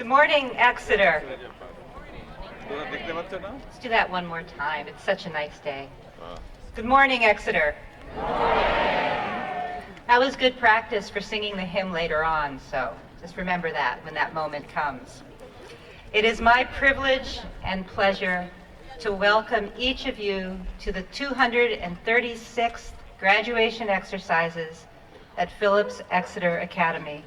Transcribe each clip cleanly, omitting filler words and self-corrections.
Good morning, Exeter. Let's do that one more time. It's such a nice day. Good morning, Exeter. That was good practice for singing the hymn later on, so just remember that when that moment comes. It is my privilege and pleasure to welcome each of you to the 236th graduation exercises at Phillips Exeter Academy.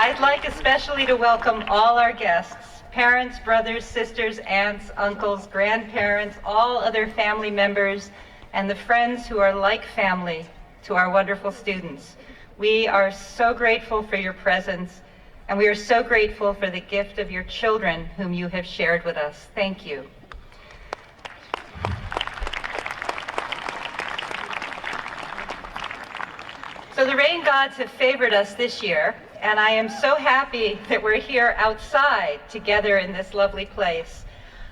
I'd like especially to welcome all our guests, parents, brothers, sisters, aunts, uncles, grandparents, all other family members, and the friends who are like family to our wonderful students. We are so grateful for your presence, and we are so grateful for the gift of your children whom you have shared with us. Thank you. So the rain gods have favored us this year, and I am so happy that we're here outside together in this lovely place.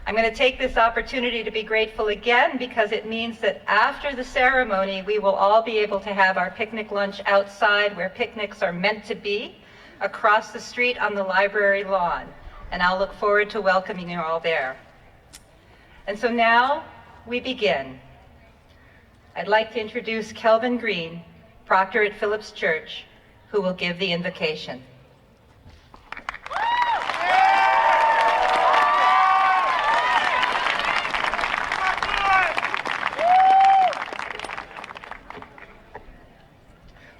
I'm going to take this opportunity to be grateful again because it means that after the ceremony, we will all be able to have our picnic lunch outside where picnics are meant to be, across the street on the library lawn. And I'll look forward to welcoming you all there. And so now we begin. I'd like to introduce Kelvin Green, Proctor at Phillips Church, who will give the invocation.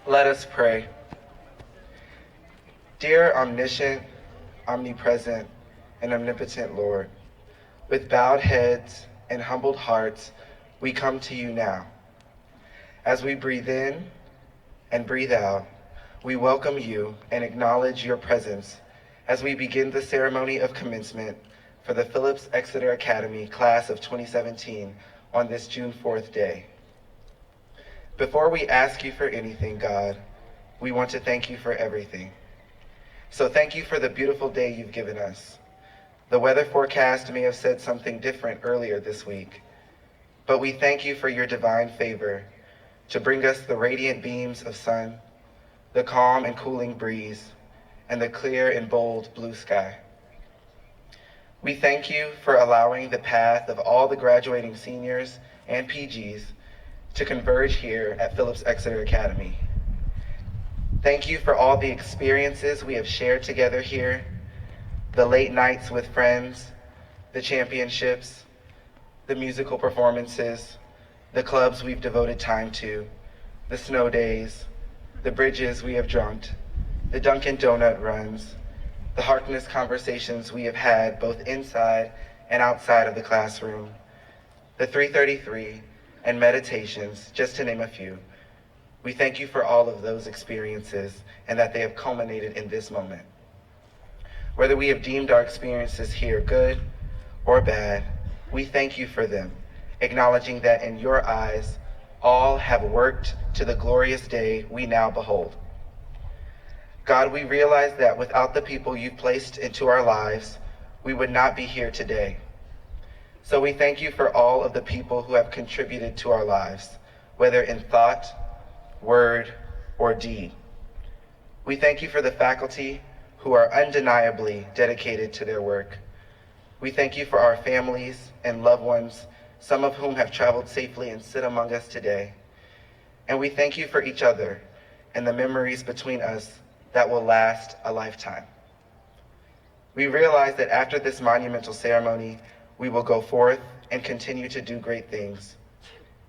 Let us pray. Dear omniscient, omnipresent, and omnipotent Lord, with bowed heads and humbled hearts, we come to you now. As we breathe in and breathe out, we welcome you and acknowledge your presence as we begin the ceremony of commencement for the Phillips Exeter Academy class of 2017 on this June 4th day. Before we ask you for anything, God, we want to thank you for everything. So thank you for the beautiful day you've given us. The weather forecast may have said something different earlier this week, but we thank you for your divine favor to bring us the radiant beams of sun, the calm and cooling breeze, and the clear and bold blue sky. We thank you for allowing the path of all the graduating seniors and PGs to converge here at Phillips Exeter Academy. Thank you for all the experiences we have shared together here, the late nights with friends, the championships, the musical performances, the clubs we've devoted time to, the snow days, the bridges we have jumped, the Dunkin' Donut runs, the Harkness conversations we have had both inside and outside of the classroom, the 333 and meditations, just to name a few. We thank you for all of those experiences and that they have culminated in this moment. Whether we have deemed our experiences here good or bad, we thank you for them, acknowledging that in your eyes, all have worked to the glorious day we now behold. God, we realize that without the people you've placed into our lives, we would not be here today. So we thank you for all of the people who have contributed to our lives, whether in thought, word, or deed. We thank you for the faculty who are undeniably dedicated to their work. We thank you for our families and loved ones, some of whom have traveled safely and sit among us today. And we thank you for each other and the memories between us that will last a lifetime. We realize that after this monumental ceremony, we will go forth and continue to do great things.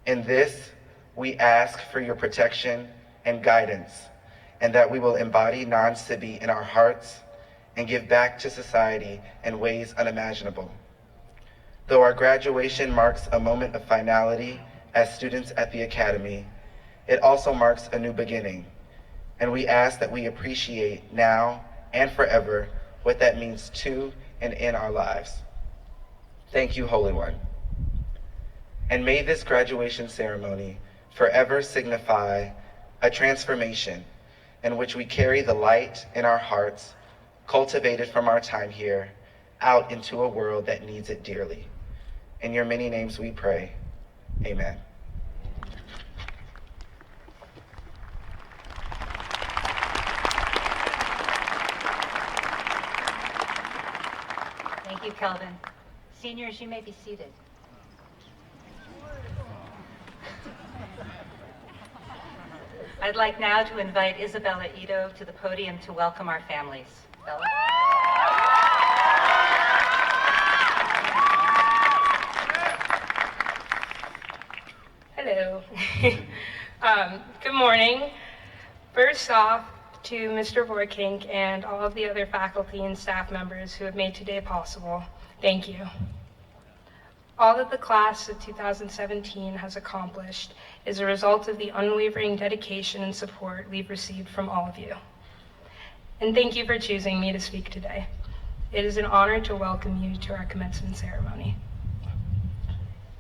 In this, we ask for your protection and guidance, and that we will embody non-Sibi in our hearts and give back to society in ways unimaginable. Though our graduation marks a moment of finality as students at the Academy, it also marks a new beginning, and we ask that we appreciate now and forever what that means to and in our lives. Thank you, Holy One. And may this graduation ceremony forever signify a transformation in which we carry the light in our hearts, cultivated from our time here, out into a world that needs it dearly. In your many names we pray. Amen. you, Kelvin. Seniors, you may be seated. I'd like now to invite Isabella Ito to the podium to welcome our families. Bella? Hello. Good morning. First off, to Mr. Vorkink and all of the other faculty and staff members who have made today possible, thank you. All that the class of 2017 has accomplished is a result of the unwavering dedication and support we've received from all of you. And thank you for choosing me to speak today. It is an honor to welcome you to our commencement ceremony.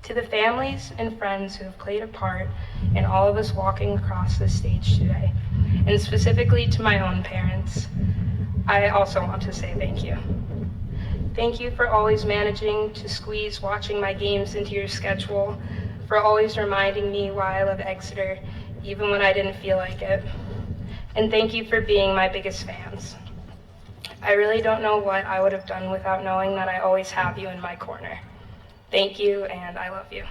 To the families and friends who have played a part in all of us walking across this stage today, and specifically to my own parents, I also want to say thank you. Thank you for always managing to squeeze watching my games into your schedule, for always reminding me why I love Exeter, even when I didn't feel like it. And thank you for being my biggest fans. I really don't know what I would have done without knowing that I always have you in my corner. Thank you, and I love you.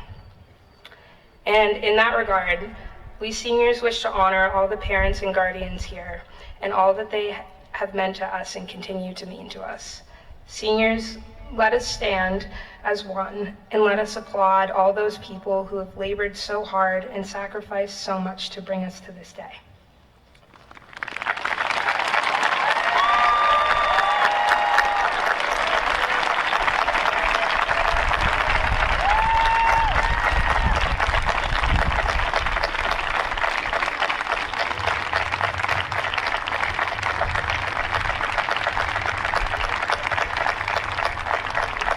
And in that regard, we seniors wish to honor all the parents and guardians here and all that they have meant to us and continue to mean to us. Seniors, let us stand as one and let us applaud all those people who have labored so hard and sacrificed so much to bring us to this day.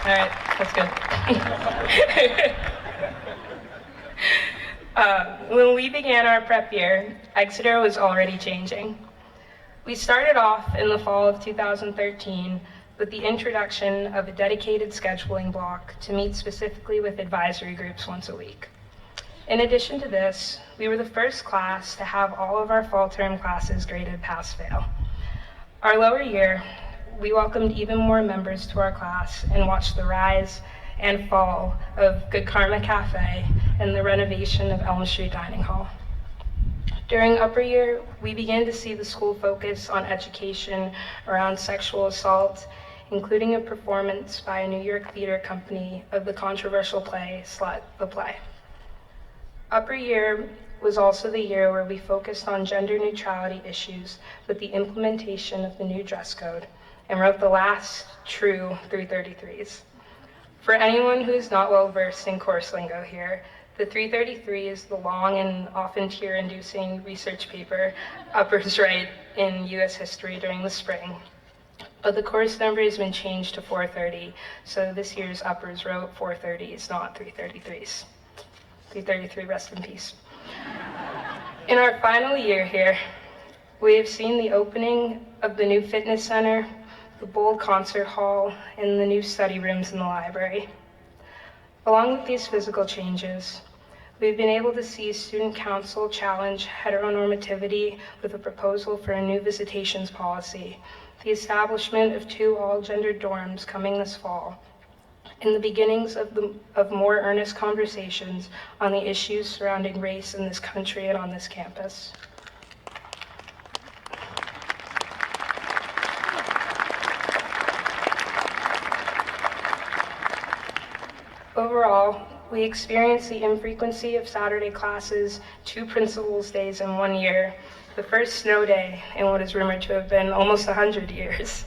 All right, that's good. When we began our prep year, Exeter was already changing. We started off in the fall of 2013 with the introduction of a dedicated scheduling block to meet specifically with advisory groups once a week. In addition to this, we were the first class to have all of our fall term classes graded pass-fail. Our lower year, we welcomed even more members to our class and watched the rise and fall of Good Karma Cafe and the renovation of Elm Street Dining Hall. During upper year, we began to see the school focus on education around sexual assault, including a performance by a New York theater company of the controversial play, Slut, the Play. Upper year was also the year where we focused on gender neutrality issues with the implementation of the new dress code and wrote the last true 333s. For anyone who is not well versed in course lingo here, the 333 is the long and often tear-inducing research paper uppers write in US history during the spring. But the course number has been changed to 430, so this year's uppers wrote 430s, not 333s. 333, rest in peace. In our final year here, we have seen the opening of the new fitness center, the bold concert hall, and the new study rooms in the library. Along with these physical changes, we've been able to see Student Council challenge heteronormativity with a proposal for a new visitations policy, the establishment of 2 all-gender dorms coming this fall, and the beginnings of more earnest conversations on the issues surrounding race in this country and on this campus. Overall, we experienced the infrequency of Saturday classes, 2 principals' days in 1 year, the first snow day in what is rumored to have been almost 100 years,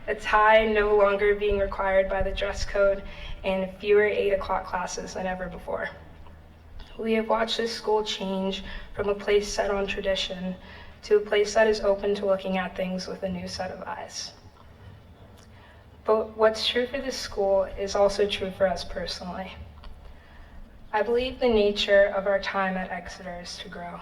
a tie no longer being required by the dress code, and fewer 8 o'clock classes than ever before. We have watched this school change from a place set on tradition to a place that is open to looking at things with a new set of eyes. But what's true for this school is also true for us personally. I believe the nature of our time at Exeter is to grow.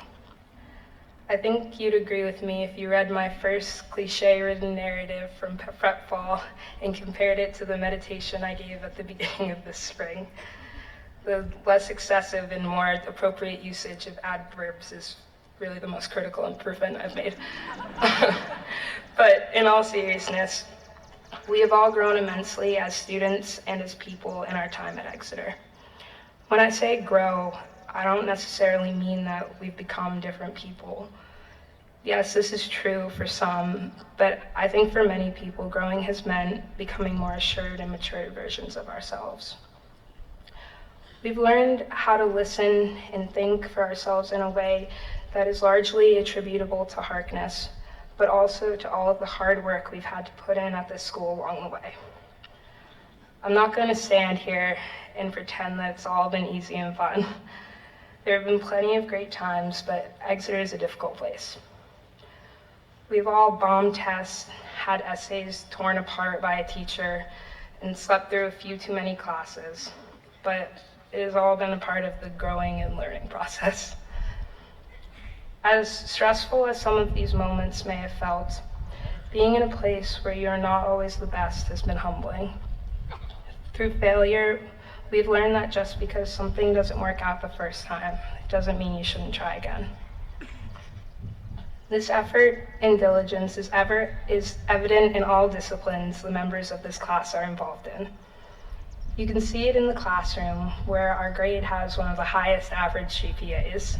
I think you'd agree with me if you read my first cliche-ridden narrative from prep fall and compared it to the meditation I gave at the beginning of this spring. The less excessive and more appropriate usage of adverbs is really the most critical improvement I've made. But in all seriousness, We have all grown immensely as students and as people in our time at Exeter. When I say grow, I don't necessarily mean that we've become different people. Yes, this is true for some, but I think for many people, growing has meant becoming more assured and matured versions of ourselves. We've learned how to listen and think for ourselves in a way that is largely attributable to Harkness, but also to all of the hard work we've had to put in at this school along the way. I'm not going to stand here and pretend that it's all been easy and fun. There have been plenty of great times, but Exeter is a difficult place. We've all bombed tests, had essays torn apart by a teacher, and slept through a few too many classes, but it has all been a part of the growing and learning process. As stressful as some of these moments may have felt, being in a place where you are not always the best has been humbling. Through failure, we've learned that just because something doesn't work out the first time, it doesn't mean you shouldn't try again. This effort and diligence is evident in all disciplines the members of this class are involved in. You can see it in the classroom, where our grade has one of the highest average GPAs.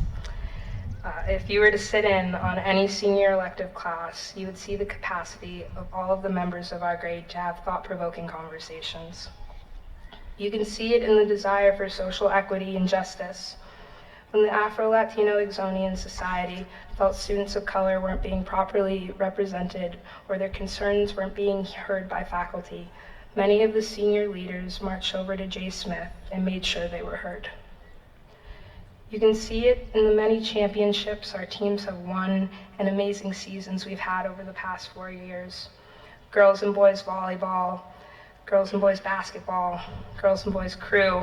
If you were to sit in on any senior elective class, you would see the capacity of all of the members of our grade to have thought-provoking conversations. You can see it in the desire for social equity and justice. When the Afro-Latino Exonian Society felt students of color weren't being properly represented or their concerns weren't being heard by faculty, many of the senior leaders marched over to J. Smith and made sure they were heard. You can see it in the many championships our teams have won and amazing seasons we've had over the past 4 years. Girls and boys volleyball, girls and boys basketball, girls and boys crew,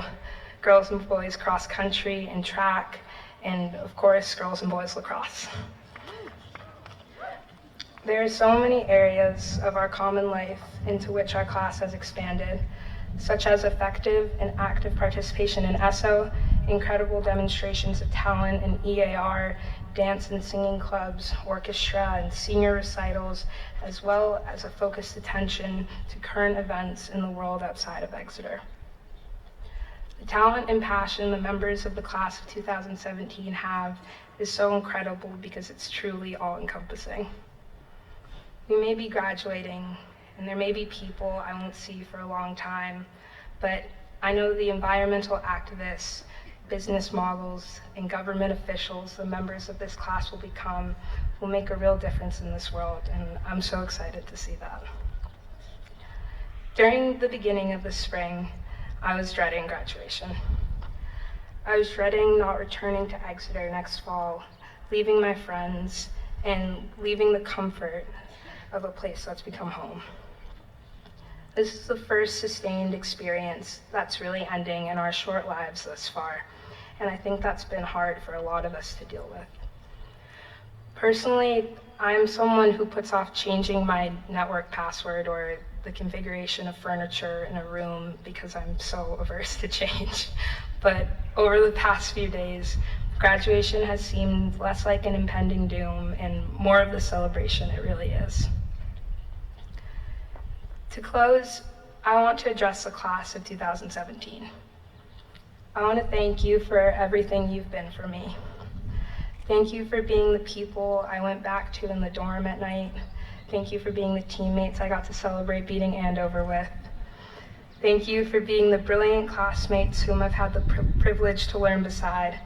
girls and boys cross country and track, and of course, girls and boys lacrosse. There are so many areas of our common life into which our class has expanded, such as effective and active participation in ESSO, incredible demonstrations of talent in EAR, dance and singing clubs, orchestra, and senior recitals, as well as a focused attention to current events in the world outside of Exeter. The talent and passion the members of the class of 2017 have is so incredible because it's truly all-encompassing. We may be graduating, and there may be people I won't see for a long time, but I know the environmental activists, business models, and government officials the members of this class will become will make a real difference in this world, and I'm so excited to see that. During the beginning of the spring, I was dreading graduation. I was dreading not returning to Exeter next fall, leaving my friends, and leaving the comfort of a place that's become home. This is the first sustained experience that's really ending in our short lives thus far, and I think that's been hard for a lot of us to deal with. Personally, I'm someone who puts off changing my network password or the configuration of furniture in a room because I'm so averse to change. But over the past few days, graduation has seemed less like an impending doom and more of the celebration it really is. To close, I want to address the class of 2017. I want to thank you for everything you've been for me. Thank you for being the people I went back to in the dorm at night. Thank you for being the teammates I got to celebrate beating Andover with. Thank you for being the brilliant classmates whom I've had the privilege to learn beside.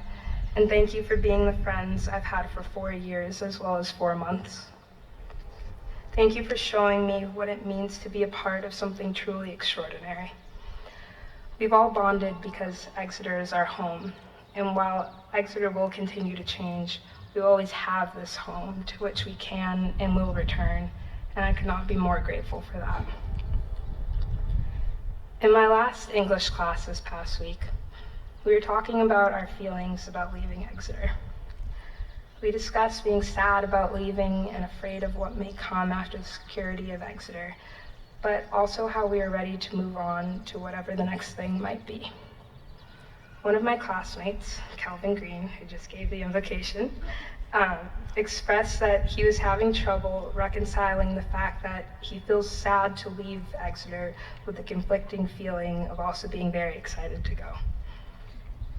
And thank you for being the friends I've had for 4 years as well as 4 months. Thank you for showing me what it means to be a part of something truly extraordinary. We've all bonded because Exeter is our home, and while Exeter will continue to change, we always have this home to which we can and will return, and I could not be more grateful for that. In my last English class this past week, we were talking about our feelings about leaving Exeter. We discussed being sad about leaving and afraid of what may come after the security of Exeter, but also how we are ready to move on to whatever the next thing might be. One of my classmates, Calvin Green, who just gave the invocation, expressed that he was having trouble reconciling the fact that he feels sad to leave Exeter with the conflicting feeling of also being very excited to go.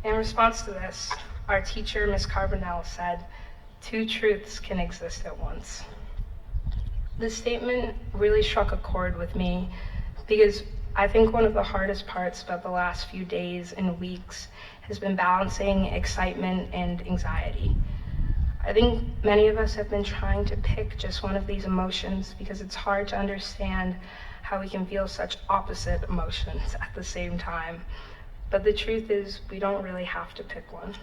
In response to this, our teacher, Ms. Carbonell, said, "Two truths can exist at once." This statement really struck a chord with me because I think one of the hardest parts about the last few days and weeks has been balancing excitement and anxiety. I think many of us have been trying to pick just one of these emotions because it's hard to understand how we can feel such opposite emotions at the same time. But the truth is, we don't really have to pick one.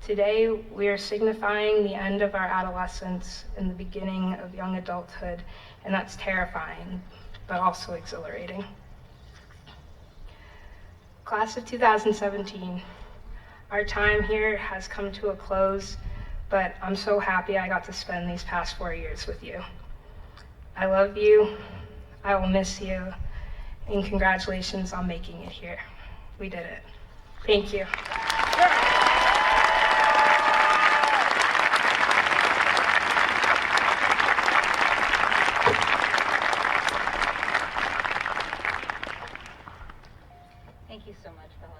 Today, we are signifying the end of our adolescence and the beginning of young adulthood, and that's terrifying, but also exhilarating. Class of 2017, our time here has come to a close, but I'm so happy I got to spend these past 4 years with you. I love you, I will miss you, and congratulations on making it here. We did it. Thank you. Thank you so much, Bella.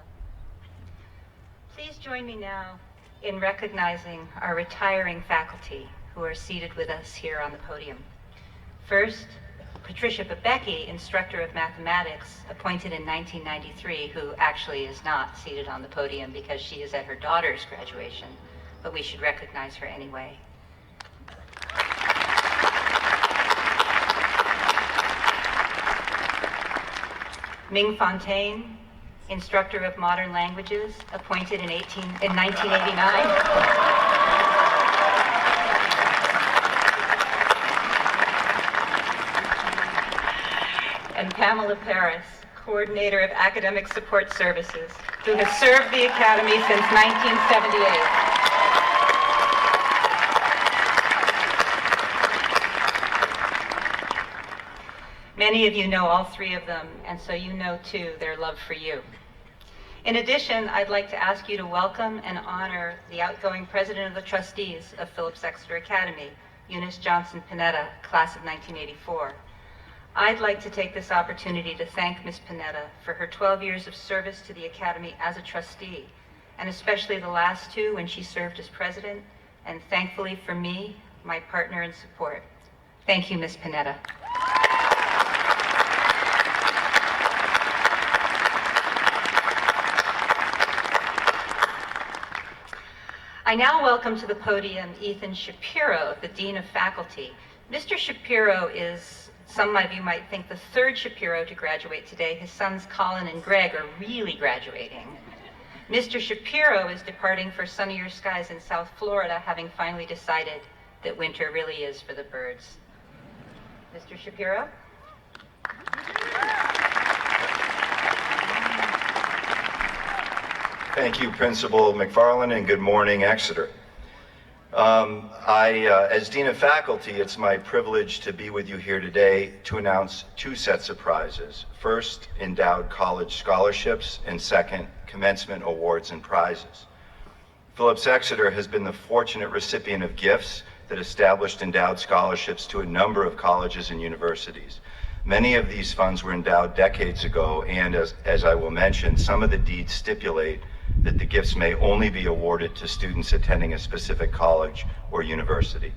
Please join me now in recognizing our retiring faculty who are seated with us here on the podium. First, Patricia Babecki, instructor of mathematics, appointed in 1993, who actually is not seated on the podium because she is at her daughter's graduation, but we should recognize her anyway. Ming Fontaine, instructor of modern languages, appointed in 1989. And Pamela Paris, coordinator of academic support services, who has served the Academy since 1978. Many of you know all three of them, and so you know too their love for you. In addition, I'd like to ask you to welcome and honor the outgoing president of the trustees of Phillips Exeter Academy, Eunice Johnson Panetta, class of 1984. I'd like to take this opportunity to thank Ms. Panetta for her 12 years of service to the Academy as a trustee, and especially the last 2 when she served as president, and thankfully for me, my partner in support. Thank you, Ms. Panetta. I now welcome to the podium Ethan Shapiro, the Dean of Faculty. Mr. Shapiro is, some of you might think, the 3rd Shapiro to graduate today. His sons Colin and Greg are really graduating. Mr. Shapiro is departing for sunnier skies in South Florida, having finally decided that winter really is for the birds. Mr. Shapiro? Thank you, Principal McFarland, and good morning, Exeter. As Dean of Faculty, it's my privilege to be with you here today to announce 2 sets of prizes. First, endowed college scholarships, and second, commencement awards and prizes. Phillips Exeter has been the fortunate recipient of gifts that established endowed scholarships to a number of colleges and universities. Many of these funds were endowed decades ago, and as I will mention, some of the deeds stipulate that the gifts may only be awarded to students attending a specific college or university.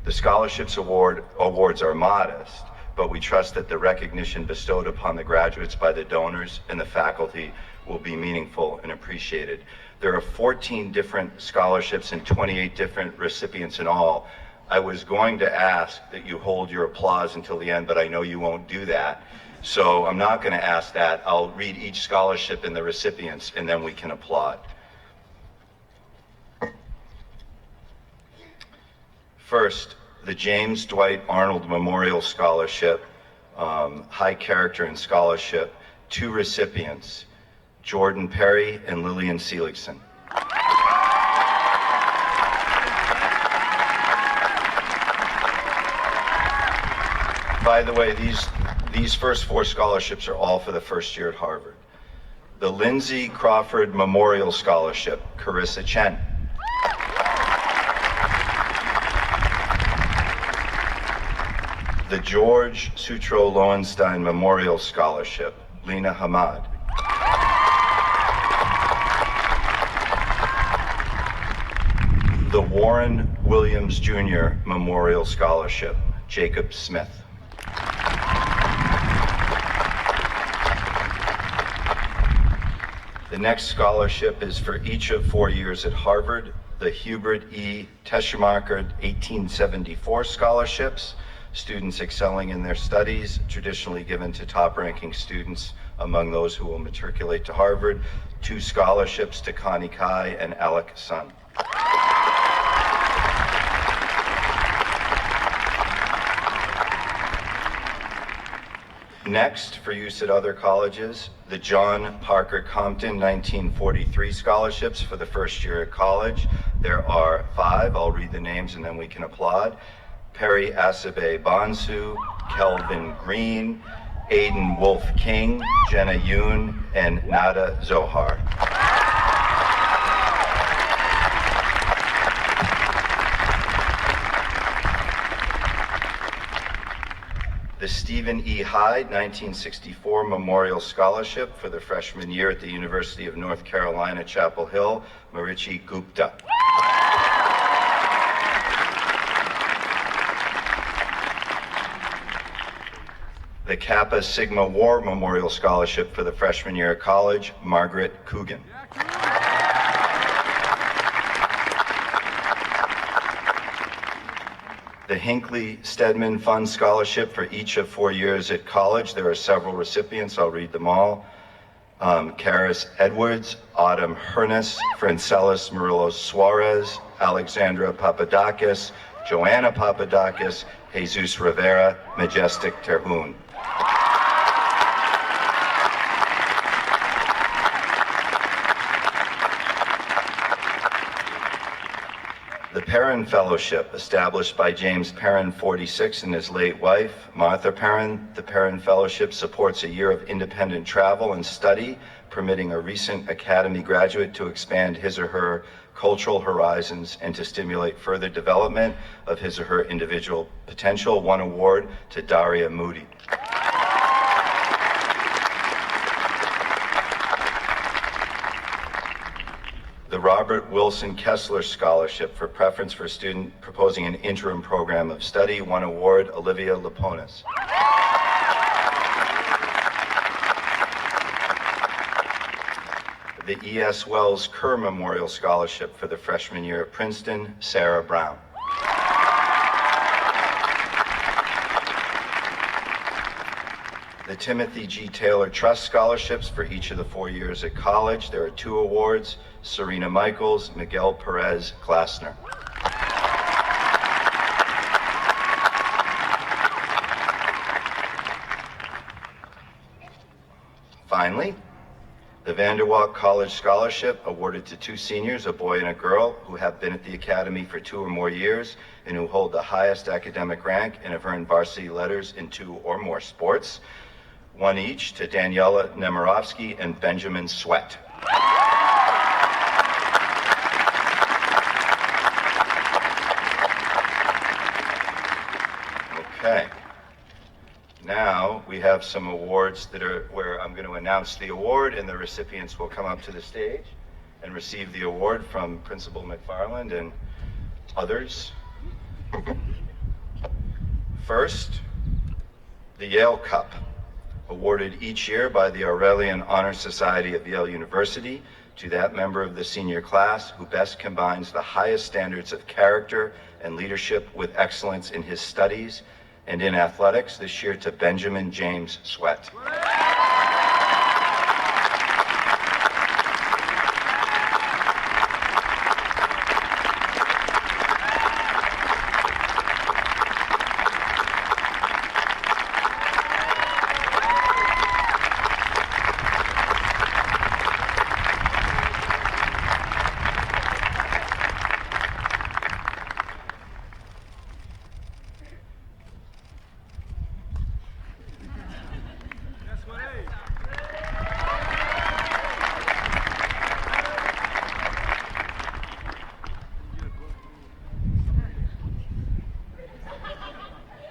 The scholarships awards are modest, but we trust that the recognition bestowed upon the graduates by the donors and the faculty will be meaningful and appreciated. There are 14 different scholarships and 28 different recipients in all. I was going to ask that you hold your applause until the end, but I know you won't do that. So I'm not going to ask that. I'll read each scholarship and the recipients, and then we can applaud. First, the James Dwight Arnold Memorial Scholarship, High Character and Scholarship, 2 recipients, Jordan Perry and Lillian Seligson. By the way, these first 4 scholarships are all for the first year at Harvard. The Lindsay Crawford Memorial Scholarship, Carissa Chen. The George Sutro Lowenstein Memorial Scholarship, Lena Hamad. The Warren Williams Jr. Memorial Scholarship, Jacob Smith. The next scholarship is for each of 4 years at Harvard, the Hubert E. Teschmacher 1874 scholarships, students excelling in their studies, traditionally given to top-ranking students among those who will matriculate to Harvard, 2 scholarships to Connie Kai and Alec Sun. Next, for use at other colleges, the John Parker Compton 1943 scholarships for the first year at college. There are 5, I'll read the names and then we can applaud. Perry Asabe Bonsu, Kelvin Green, Aiden Wolf King, Jenna Yoon, and Nada Zohar. The Stephen E. Hyde 1964 Memorial Scholarship for the freshman year at the University of North Carolina, Chapel Hill, Marichi Gupta. The Kappa Sigma War Memorial Scholarship for the freshman year at college, Margaret Coogan. The Hinckley Stedman Fund Scholarship for each of 4 years at college. There are several recipients, I'll read them all. Karis Edwards, Autumn Hernes, Francelis Murillo Suarez, Alexandra Papadakis, Joanna Papadakis, Jesus Rivera, Majestic Terhune. The Perrin Fellowship, established by James Perrin, 46, and his late wife, Martha Perrin. The Perrin Fellowship supports a year of independent travel and study, permitting a recent Academy graduate to expand his or her cultural horizons and to stimulate further development of his or her individual potential. 1 award to Daria Moody. The Robert Wilson Kessler Scholarship for preference for a student proposing an interim program of study. 1 award, Olivia Laponis. The E.S. Wells Kerr Memorial Scholarship for the freshman year at Princeton, Sarah Brown. The Timothy G. Taylor Trust Scholarships for each of the 4 years at college. There are 2 awards, Serena Michaels, Miguel Perez Glassner. Finally, the Vanderwalk College Scholarship, awarded to 2 seniors, a boy and a girl, who have been at the Academy for 2 or more years and who hold the highest academic rank and have earned varsity letters in 2 or more sports. 1 each to Daniela Nemirovsky and Benjamin Sweat. Okay. Now we have some awards that are where I'm going to announce the award and the recipients will come up to the stage and receive the award from Principal McFarland and others. First, the Yale Cup, awarded each year by the Aurelian Honor Society of Yale University to that member of the senior class who best combines the highest standards of character and leadership with excellence in his studies and in athletics, this year to Benjamin James Sweat.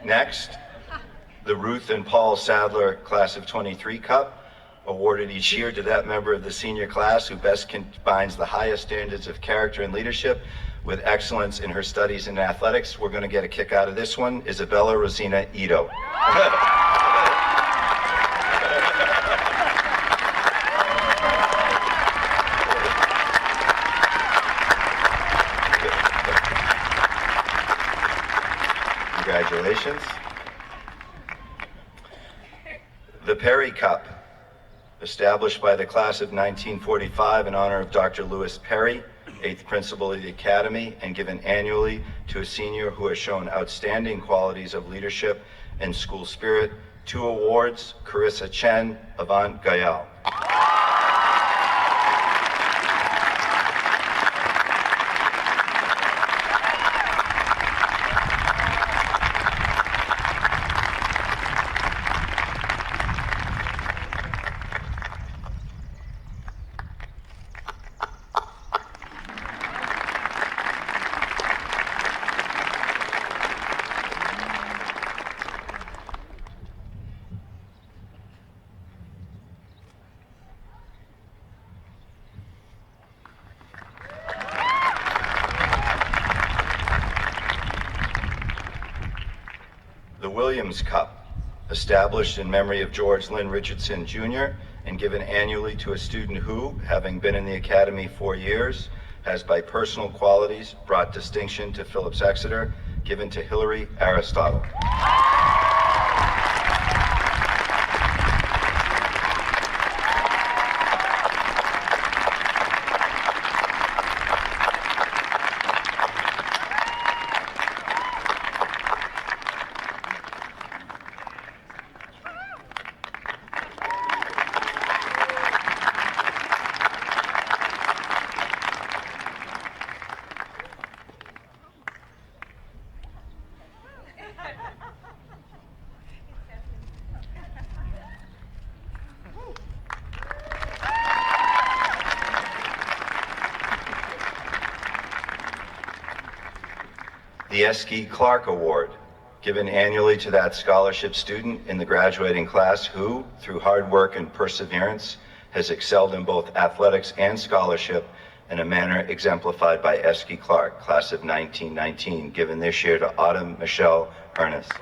Next, the Ruth and Paul Sadler Class of 23 Cup, awarded each year to that member of the senior class who best combines the highest standards of character and leadership with excellence in her studies and athletics. We're going to get a kick out of this one. Isabella Rosina Ito. Congratulations. The Perry Cup, established by the class of 1945 in honor of Dr. Lewis Perry, 8th principal of the Academy, and given annually to a senior who has shown outstanding qualities of leadership and school spirit. 2 awards, Carissa Chen, Avant Gayal. The Williams Cup, established in memory of George Lynn Richardson Jr. and given annually to a student who, having been in the Academy 4 years, has by personal qualities brought distinction to Phillips Exeter, given to Hillary Aristotle. The Esky Clark Award, given annually to that scholarship student in the graduating class who, through hard work and perseverance, has excelled in both athletics and scholarship in a manner exemplified by Esky Clark, class of 1919, given this year to Autumn Michelle Ernest.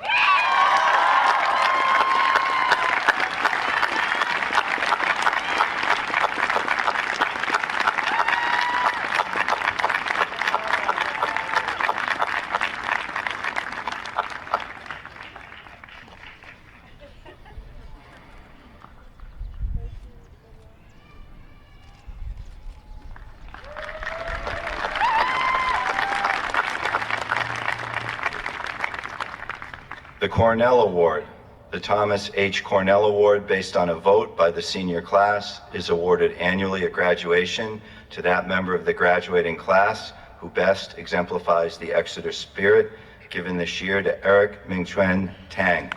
The Cornell Award, the Thomas H. Cornell Award, based on a vote by the senior class, is awarded annually at graduation to that member of the graduating class who best exemplifies the Exeter spirit, given this year to Eric Mingchuan Tang.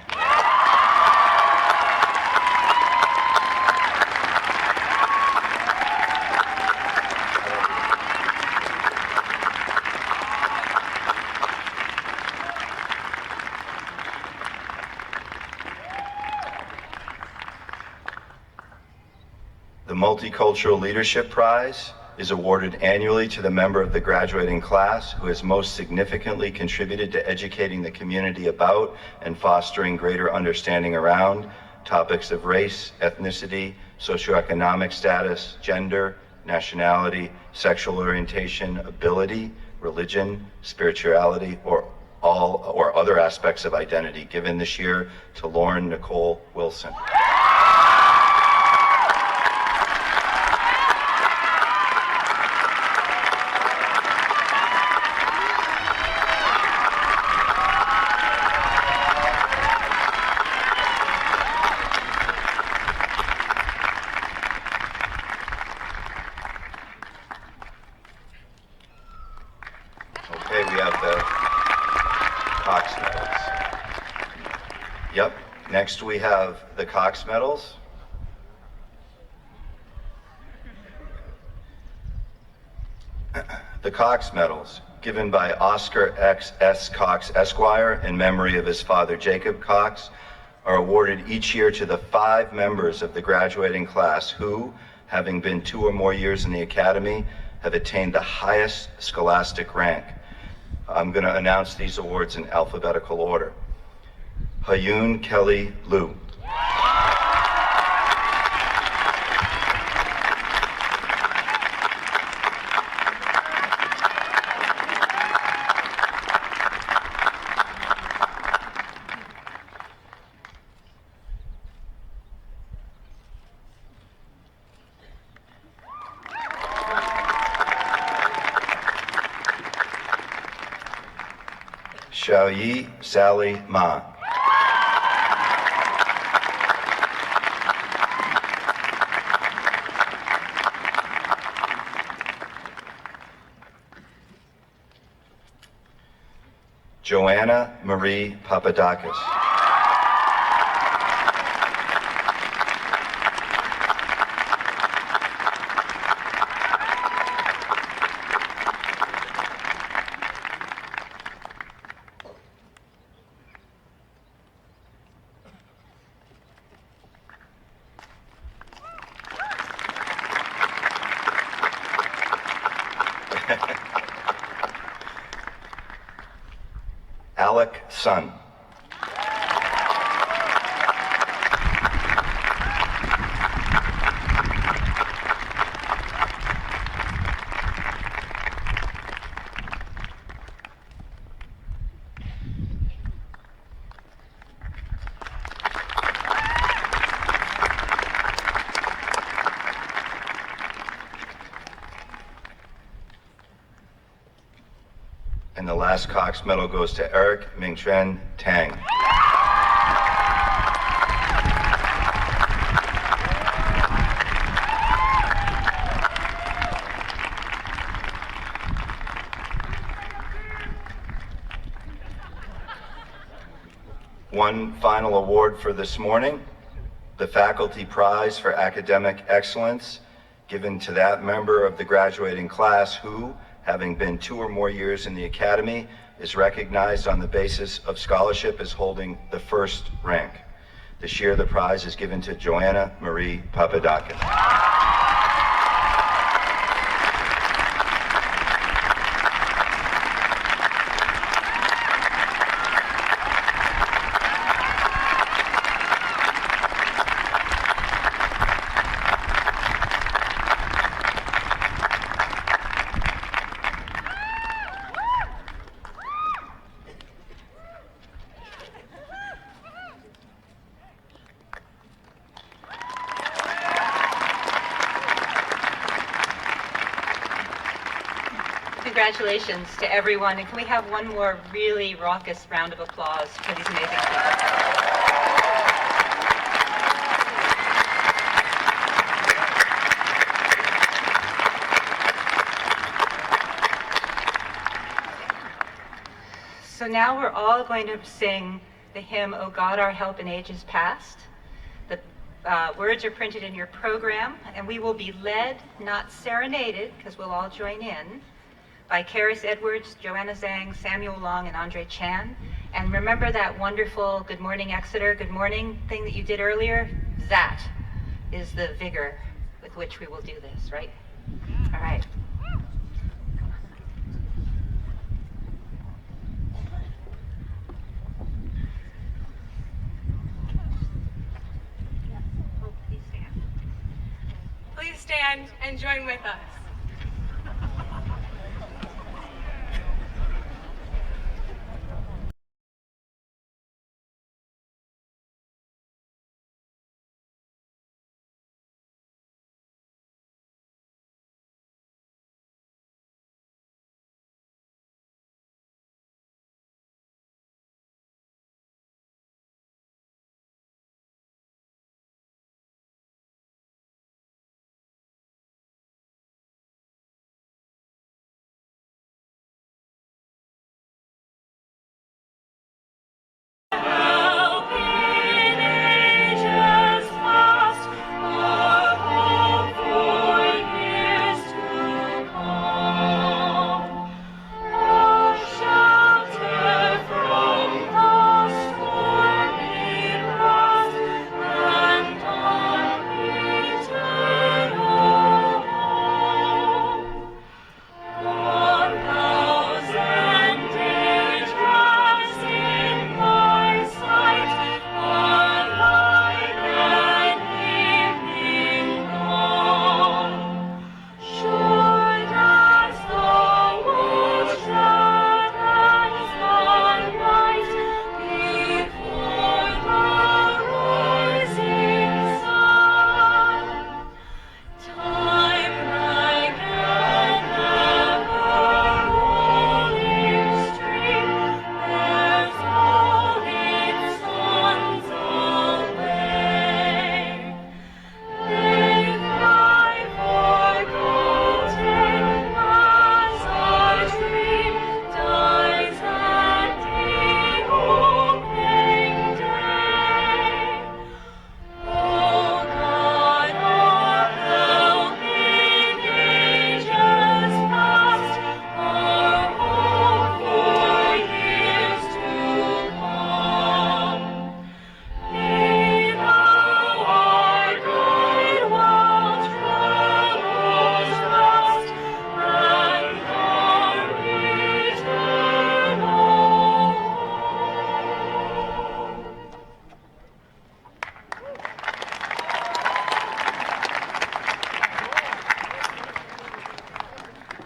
The Multicultural Leadership Prize is awarded annually to the member of the graduating class who has most significantly contributed to educating the community about and fostering greater understanding around topics of race, ethnicity, socioeconomic status, gender, nationality, sexual orientation, ability, religion, spirituality, or other aspects of identity, given this year to Lauren Nicole Wilson. Okay, we have the Cox medals. Yep, next we have the Cox medals. The Cox medals, given by Oscar X. S. Cox, Esquire, in memory of his father Jacob Cox, are awarded each year to the 5 members of the graduating class who, having been 2 or more years in the academy, have attained the highest scholastic rank. I'm going to announce these awards in alphabetical order. Hayun Kelly Liu. Xiaoyi Sally Ma. Joanna Marie Papadakis. Alec Sun. And the last Cox Medal goes to Eric Mingchen Tang. One final award for this morning, the Faculty Prize for Academic Excellence, given to that member of the graduating class who, having been 2 or more years in the academy, is recognized on the basis of scholarship as holding the first rank. This year, the prize is given to Joanna Marie Papadakis. Congratulations to everyone, and can we have one more really raucous round of applause for these amazing people? So now we're all going to sing the hymn, "O God, Our Help in Ages Past." The words are printed in your program, and we will be led, not serenaded, because we'll all join in, by Karis Edwards, Joanna Zhang, Samuel Long, and Andre Chan. And remember that wonderful "Good Morning Exeter, Good Morning" thing that you did earlier? That is the vigor with which we will do this, right? All right. Please stand and join with us.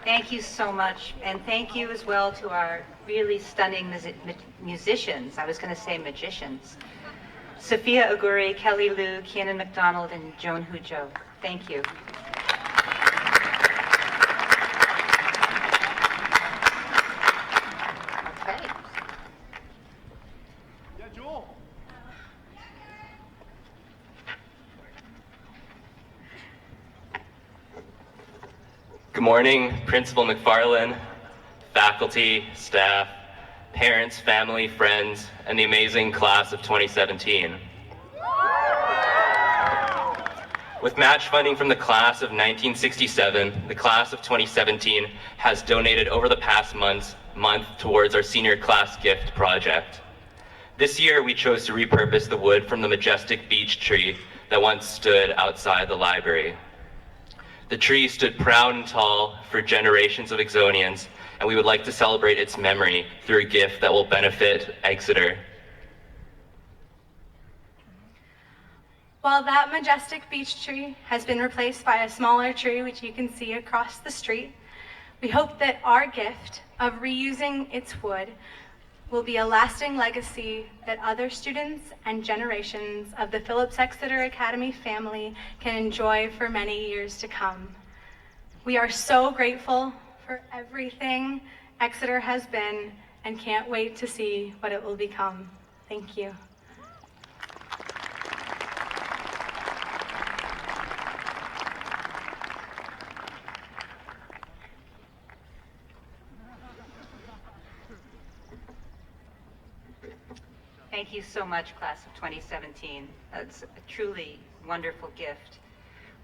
Thank you so much, and thank you as well to our really stunning musicians. I was going to say magicians. Sophia Aguri, Kelly Liu, Keenan McDonald, and Joan Hujo. Thank you. Okay. Good morning, Principal McFarland, faculty, staff, parents, family, friends, and the amazing class of 2017. With match funding from the class of 1967, the class of 2017 has donated over the past month towards our senior class gift project. This year, we chose to repurpose the wood from the majestic beech tree that once stood outside the library. The tree stood proud and tall for generations of Exonians, and we would like to celebrate its memory through a gift that will benefit Exeter. While that majestic beech tree has been replaced by a smaller tree, which you can see across the street, we hope that our gift of reusing its wood will be a lasting legacy that other students and generations of the Phillips Exeter Academy family can enjoy for many years to come. We are so grateful for everything Exeter has been and can't wait to see what it will become. Thank you. Thank you so much, class of 2017. That's a truly wonderful gift.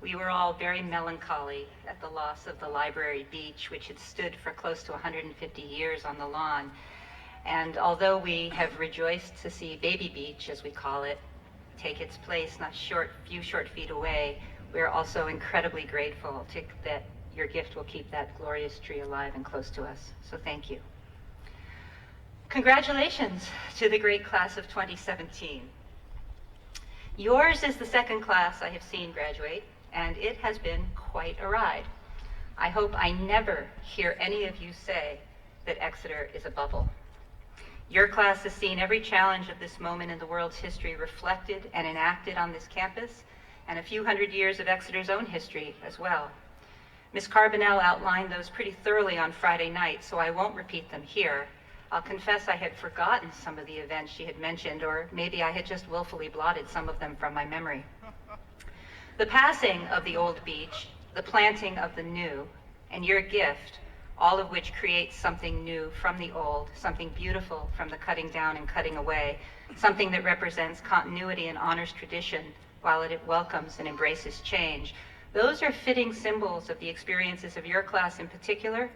We were all very melancholy at the loss of the library beech, which had stood for close to 150 years on the lawn. And although we have rejoiced to see baby beech, as we call it, take its place not few short feet away, we're also incredibly grateful that your gift will keep that glorious tree alive and close to us. So thank you. Congratulations to the great class of 2017. Yours is the second class I have seen graduate, and it has been quite a ride. I hope I never hear any of you say that Exeter is a bubble. Your class has seen every challenge of this moment in the world's history reflected and enacted on this campus, and a few hundred years of Exeter's own history as well. Ms. Carbonell outlined those pretty thoroughly on Friday night, so I won't repeat them here. I'll confess I had forgotten some of the events she had mentioned, or maybe I had just willfully blotted some of them from my memory. The passing of the old beech, the planting of the new, and your gift, all of which creates something new from the old, something beautiful from the cutting down and cutting away, something that represents continuity and honors tradition while it welcomes and embraces change. Those are fitting symbols of the experiences of your class in particular,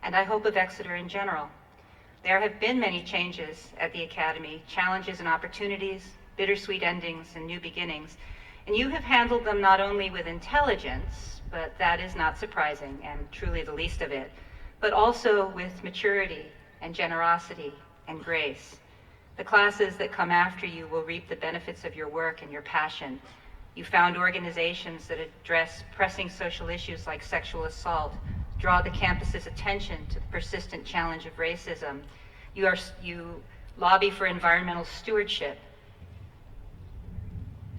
and I hope of Exeter in general. There have been many changes at the Academy, challenges and opportunities, bittersweet endings and new beginnings, and you have handled them not only with intelligence, but that is not surprising and truly the least of it, but also with maturity and generosity and grace. The classes that come after you will reap the benefits of your work and your passion. You found organizations that address pressing social issues like sexual assault, draw the campus's attention to the persistent challenge of racism. You lobby for environmental stewardship.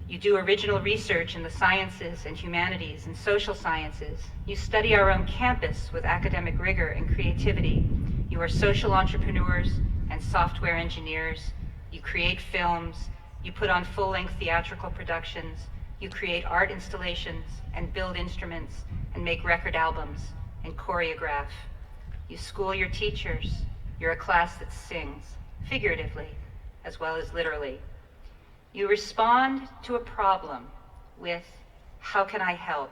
You do original research in the sciences and humanities and social sciences. You study our own campus with academic rigor and creativity. You are social entrepreneurs and software engineers. You create films. You put on full-length theatrical productions. You create art installations and build instruments and make record albums and choreograph. You school your teachers. You're a class that sings, figuratively as well as literally. You respond to a problem with, how can I help?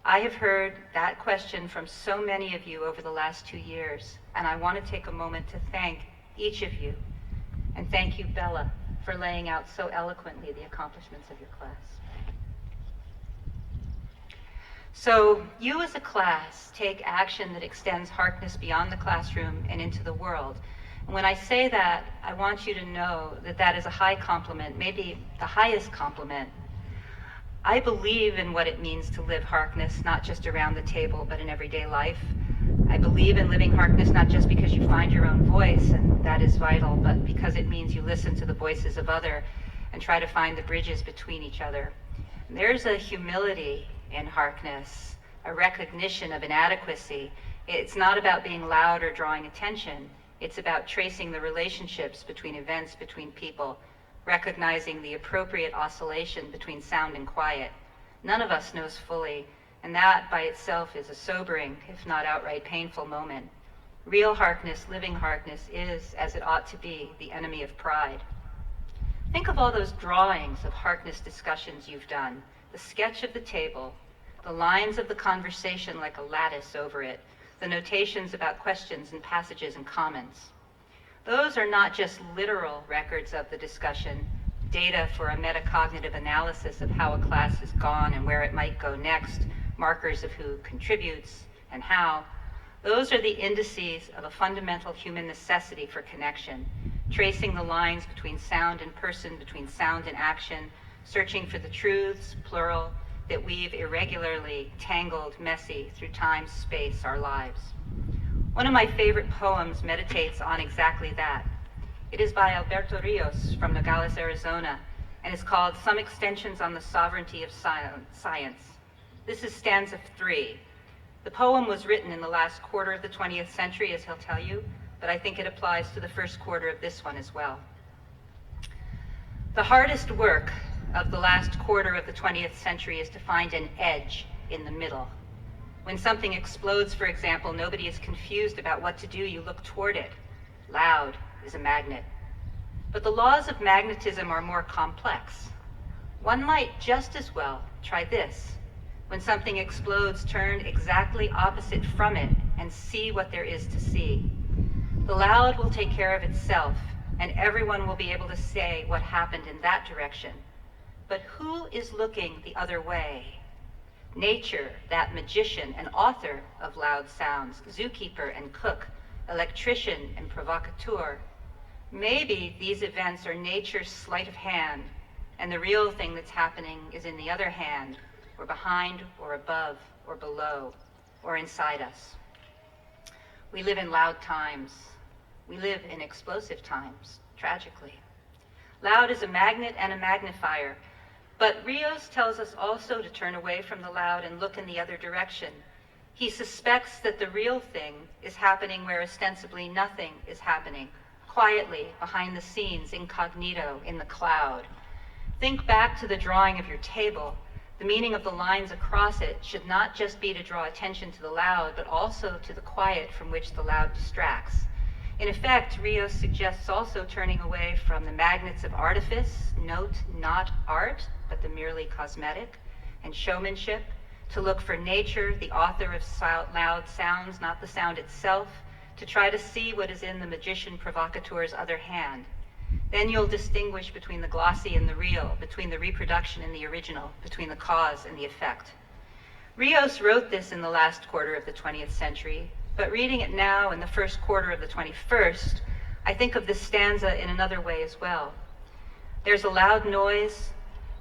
I have heard that question from so many of you over the last 2 years, and I want to take a moment to thank each of you. And thank you, Bella, for laying out so eloquently the accomplishments of your class. So you as a class take action that extends Harkness beyond the classroom and into the world. And when I say that, I want you to know that that is a high compliment, maybe the highest compliment. I believe in what it means to live Harkness, not just around the table, but in everyday life. I believe in living Harkness not just because you find your own voice, and that is vital, but because it means you listen to the voices of other and try to find the bridges between each other. And there's a humility in Harkness, a recognition of inadequacy. It's not about being loud or drawing attention. It's about tracing the relationships between events, between people, recognizing the appropriate oscillation between sound and quiet. None of us knows fully, and that by itself is a sobering, if not outright painful moment. Real Harkness, living Harkness is, as it ought to be, the enemy of pride. Think of all those drawings of Harkness discussions you've done, the sketch of the table, the lines of the conversation like a lattice over it, the notations about questions and passages and comments. Those are not just literal records of the discussion, data for a metacognitive analysis of how a class has gone and where it might go next, markers of who contributes and how. Those are the indices of a fundamental human necessity for connection, tracing the lines between sound and person, between sound and action, searching for the truths, plural, that weave irregularly, tangled, messy, through time, space, our lives. One of my favorite poems meditates on exactly that. It is by Alberto Rios from Nogales, Arizona, and is called Some Extensions on the Sovereignty of Science. This is stanza 3. The poem was written in the last quarter of the 20th century, as he'll tell you, but I think it applies to the first quarter of this one as well. The hardest work of the last quarter of the 20th century is to find an edge in the middle. When something explodes, for example, nobody is confused about what to do. You look toward it. Loud is a magnet. But the laws of magnetism are more complex. One might just as well try this. When something explodes, turn exactly opposite from it and see what there is to see. The loud will take care of itself, and everyone will be able to say what happened in that direction. But who is looking the other way? Nature, that magician and author of loud sounds, zookeeper and cook, electrician and provocateur. Maybe these events are nature's sleight of hand, and the real thing that's happening is in the other hand, or behind, or above, or below, or inside us. We live in loud times. We live in explosive times, tragically. Loud is a magnet and a magnifier, but Rios tells us also to turn away from the loud and look in the other direction. He suspects that the real thing is happening where ostensibly nothing is happening, quietly, behind the scenes, incognito, in the cloud. Think back to the drawing of your table. The meaning of the lines across it should not just be to draw attention to the loud, but also to the quiet from which the loud distracts. In effect, Rios suggests also turning away from the magnets of artifice, note not art, but the merely cosmetic, and showmanship, to look for nature, the author of loud sounds, not the sound itself, to try to see what is in the magician provocateur's other hand. Then you'll distinguish between the glossy and the real, between the reproduction and the original, between the cause and the effect. Rios wrote this in the last quarter of the 20th century, but reading it now in the first quarter of the 21st, I think of this stanza in another way as well. There's a loud noise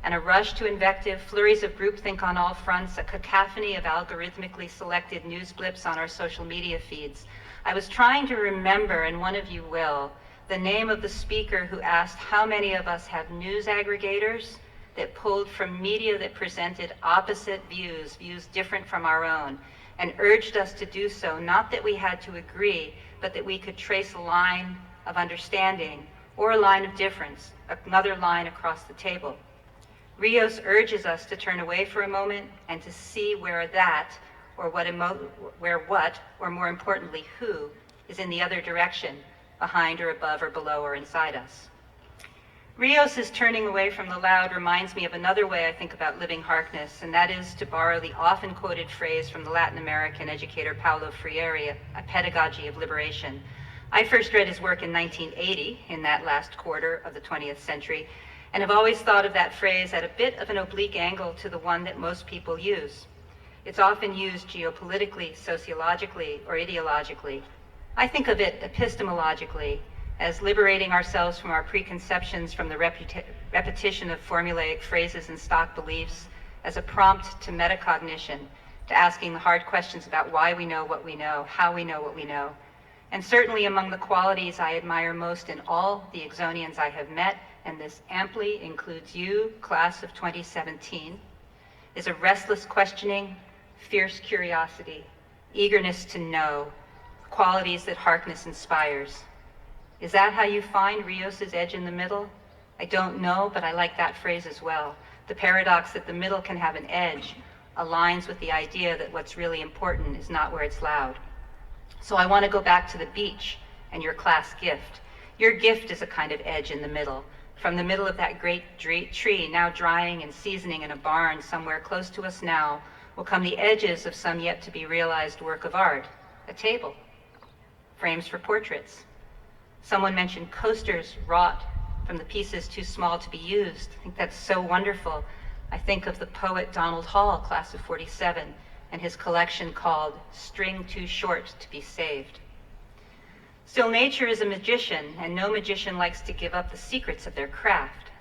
and a rush to invective, flurries of groupthink on all fronts, a cacophony of algorithmically selected news blips on our social media feeds. I was trying to remember, and one of you will, the name of the speaker who asked how many of us have news aggregators that pulled from media that presented opposite views, views different from our own, and urged us to do so, not that we had to agree, but that we could trace a line of understanding or a line of difference, another line across the table. Rios urges us to turn away for a moment and to see where that, or what, or more importantly, who, is in the other direction, behind or above or below or inside us. Rios' turning away from the loud reminds me of another way I think about living Harkness, and that is to borrow the often quoted phrase from the Latin American educator Paulo Freire, A Pedagogy of Liberation. I first read his work in 1980, in that last quarter of the 20th century, and have always thought of that phrase at a bit of an oblique angle to the one that most people use. It's often used geopolitically, sociologically, or ideologically. I think of it epistemologically, as liberating ourselves from our preconceptions, from the repetition of formulaic phrases and stock beliefs, as a prompt to metacognition, to asking the hard questions about why we know what we know, how we know what we know. And certainly among the qualities I admire most in all the Exonians I have met, and this amply includes you, class of 2017, is a restless questioning, fierce curiosity, eagerness to know, qualities that Harkness inspires. Is that how you find Rios's edge in the middle? I don't know, but I like that phrase as well. The paradox that the middle can have an edge aligns with the idea that what's really important is not where it's loud. So I want to go back to the beach and your class gift. Your gift is a kind of edge in the middle. From the middle of that great tree, now drying and seasoning in a barn somewhere close to us now, will come the edges of some yet to be realized work of art. A table, frames for portraits. Someone mentioned coasters wrought from the pieces too small to be used. I think that's so wonderful. I think of the poet Donald Hall, class of 47, and his collection called String Too Short to Be Saved. Still, nature is a magician, and no magician likes to give up the secrets of their craft.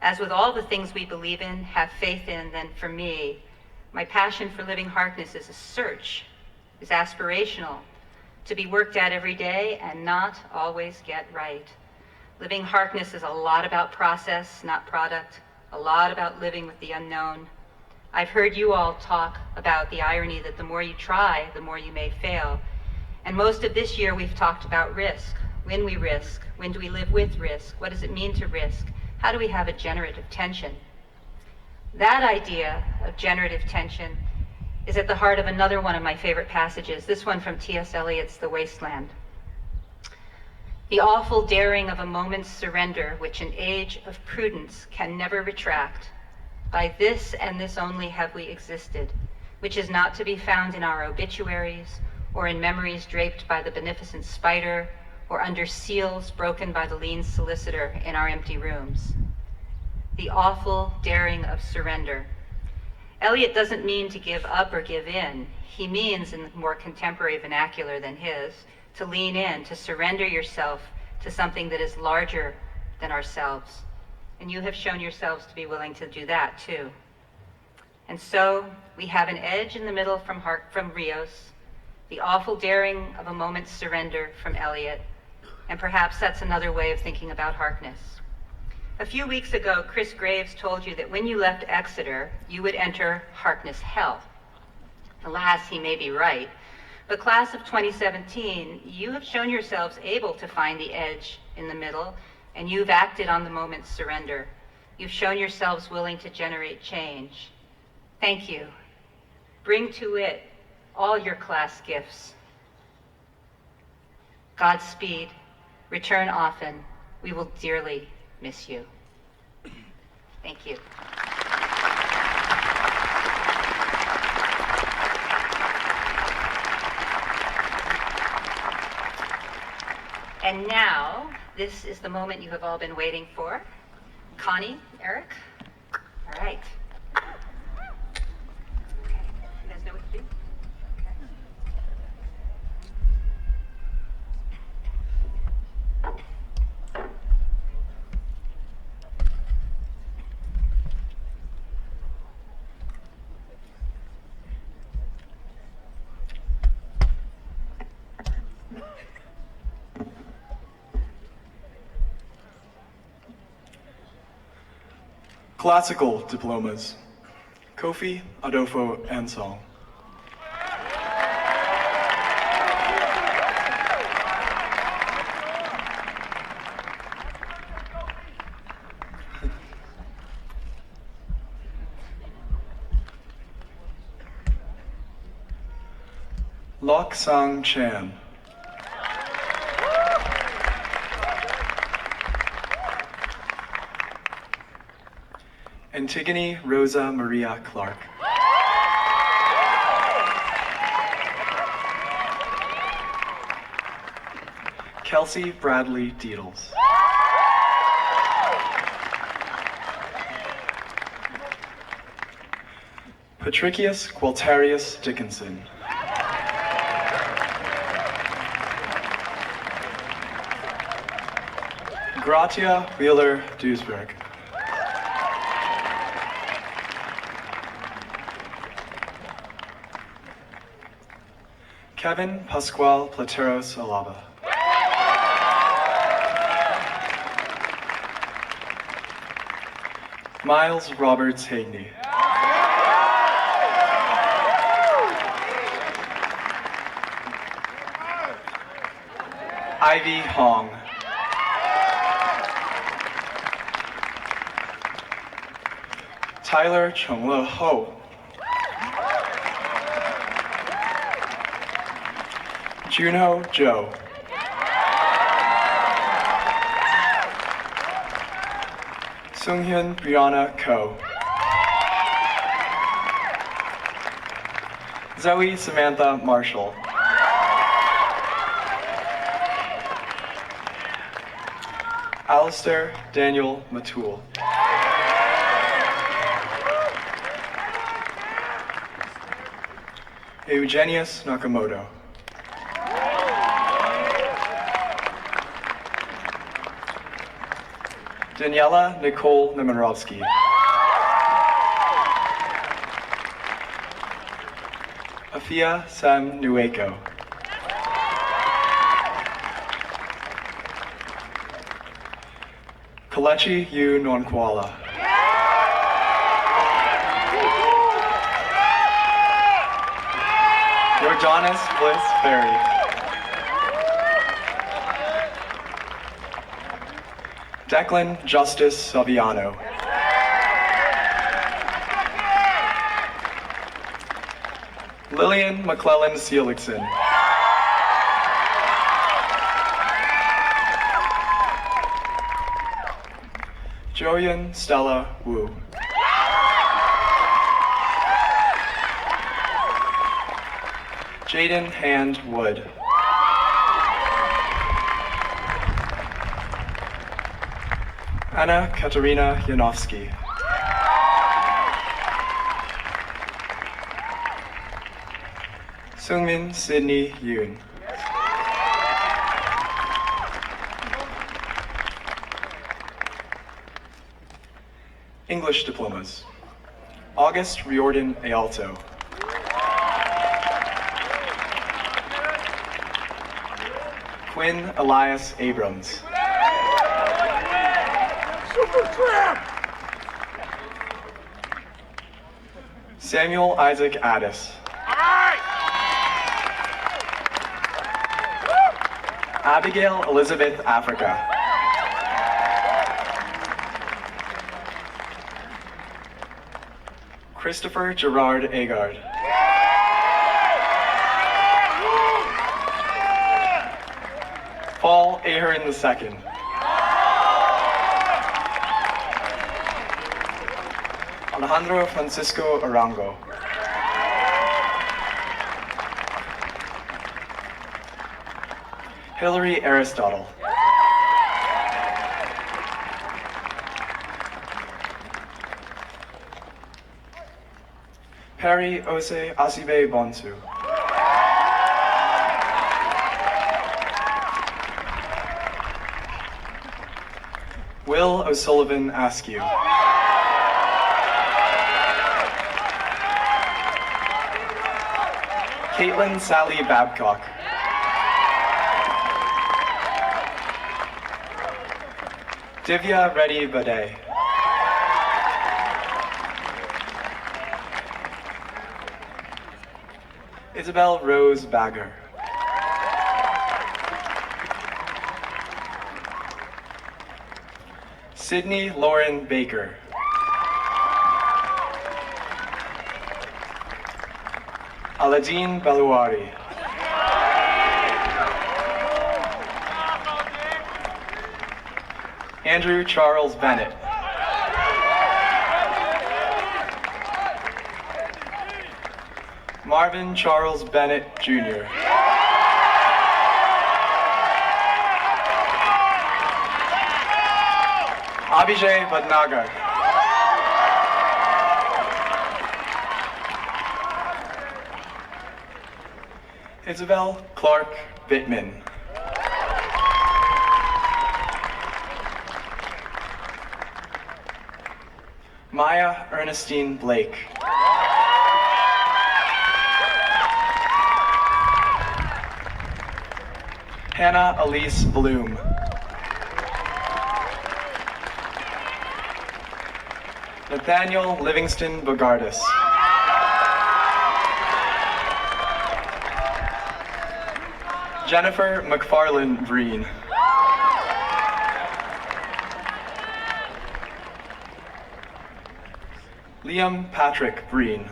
As with all the things we believe in, have faith in, then for me, my passion for living Harkness is a search, is aspirational, to be worked at every day and not always get right. Living Harkness is a lot about process, not product, a lot about living with the unknown. I've heard you all talk about the irony that the more you try, the more you may fail. And most of this year we've talked about risk. When we risk, when do we live with risk? What does it mean to risk? How do we have a generative tension? That idea of generative tension is at the heart of another one of my favorite passages, this one from T.S. Eliot's The Wasteland. The awful daring of a moment's surrender, which an age of prudence can never retract. By this and this only have we existed, which is not to be found in our obituaries, or in memories draped by the beneficent spider, or under seals broken by the lean solicitor in our empty rooms. The awful daring of surrender. Eliot doesn't mean to give up or give in. He means, in more contemporary vernacular than his, to lean in, to surrender yourself to something that is larger than ourselves. And you have shown yourselves to be willing to do that too. And so we have an edge in the middle from Rios, the awful daring of a moment's surrender from Eliot, and perhaps that's another way of thinking about Harkness. A few weeks ago, Chris Graves told you that when you left Exeter, you would enter Harkness hell. Alas, he may be right, but class of 2017, you have shown yourselves able to find the edge in the middle, and you've acted on the moment's surrender. You've shown yourselves willing to generate change. Thank you. Bring to it all your class gifts. Godspeed. Return often. We will dearly miss you. Thank you. And now, this is the moment you have all been waiting for. Connie, Eric, all right. Okay, you guys know what to do? Classical diplomas, Kofi, Adolfo, and Song. Lok Sang Chan. Antigone Rosa Maria Clark. Kelsey Bradley Deedles. Patricius Qualtarius Dickinson. Gratia Wheeler Duesberg. Kevin Pascual Plateros Alaba. Miles Roberts Hagney. Ivy Hong. Tyler Chongle Ho. Juno Joe. Sunghyun Brianna Ko. Zoe Samantha Marshall. Alistair Daniel Matul. Eugenius Nakamoto. Daniela Nicole Nemirovsky. Afia Sam Nueko. Kalechi Yu Nonkwala. Jordanis Bliss Ferry. Declan Justice Saviano. Lillian McClellan Seeligson. Joyen Stella Wu. Jaden Hand Wood. Anna Katerina Yanofsky. Sungmin Sydney Yoon. English diplomas. August Riordan Ayalto. Quinn Elias Abrams. Samuel Isaac Addis. Abigail Elizabeth Africa. Christopher Gerard Agard. Paul Ahern II. Alejandro Francisco Arango. Hillary Aristotle. Perry Ose Asibe Bonsu. Will O'Sullivan Askew. Caitlin Sally Babcock. Divya Reddy Bade. Isabel Rose Bagger. Sydney Lauren Baker. Aladeen Baluari. Andrew Charles Bennett. Marvin Charles Bennett, Jr. Abhijay Bhatnagar. Isabel Clark Bittman. Maya Ernestine Blake. Hannah Elise Bloom. Nathaniel Livingston Bogardus. Jennifer McFarland Breen. Liam Patrick Breen.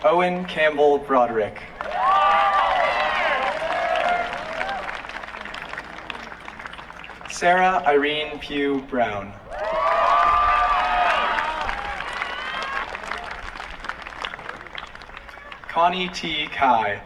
Owen Campbell Broderick. Sarah Irene Pugh Brown. Connie T. Kai.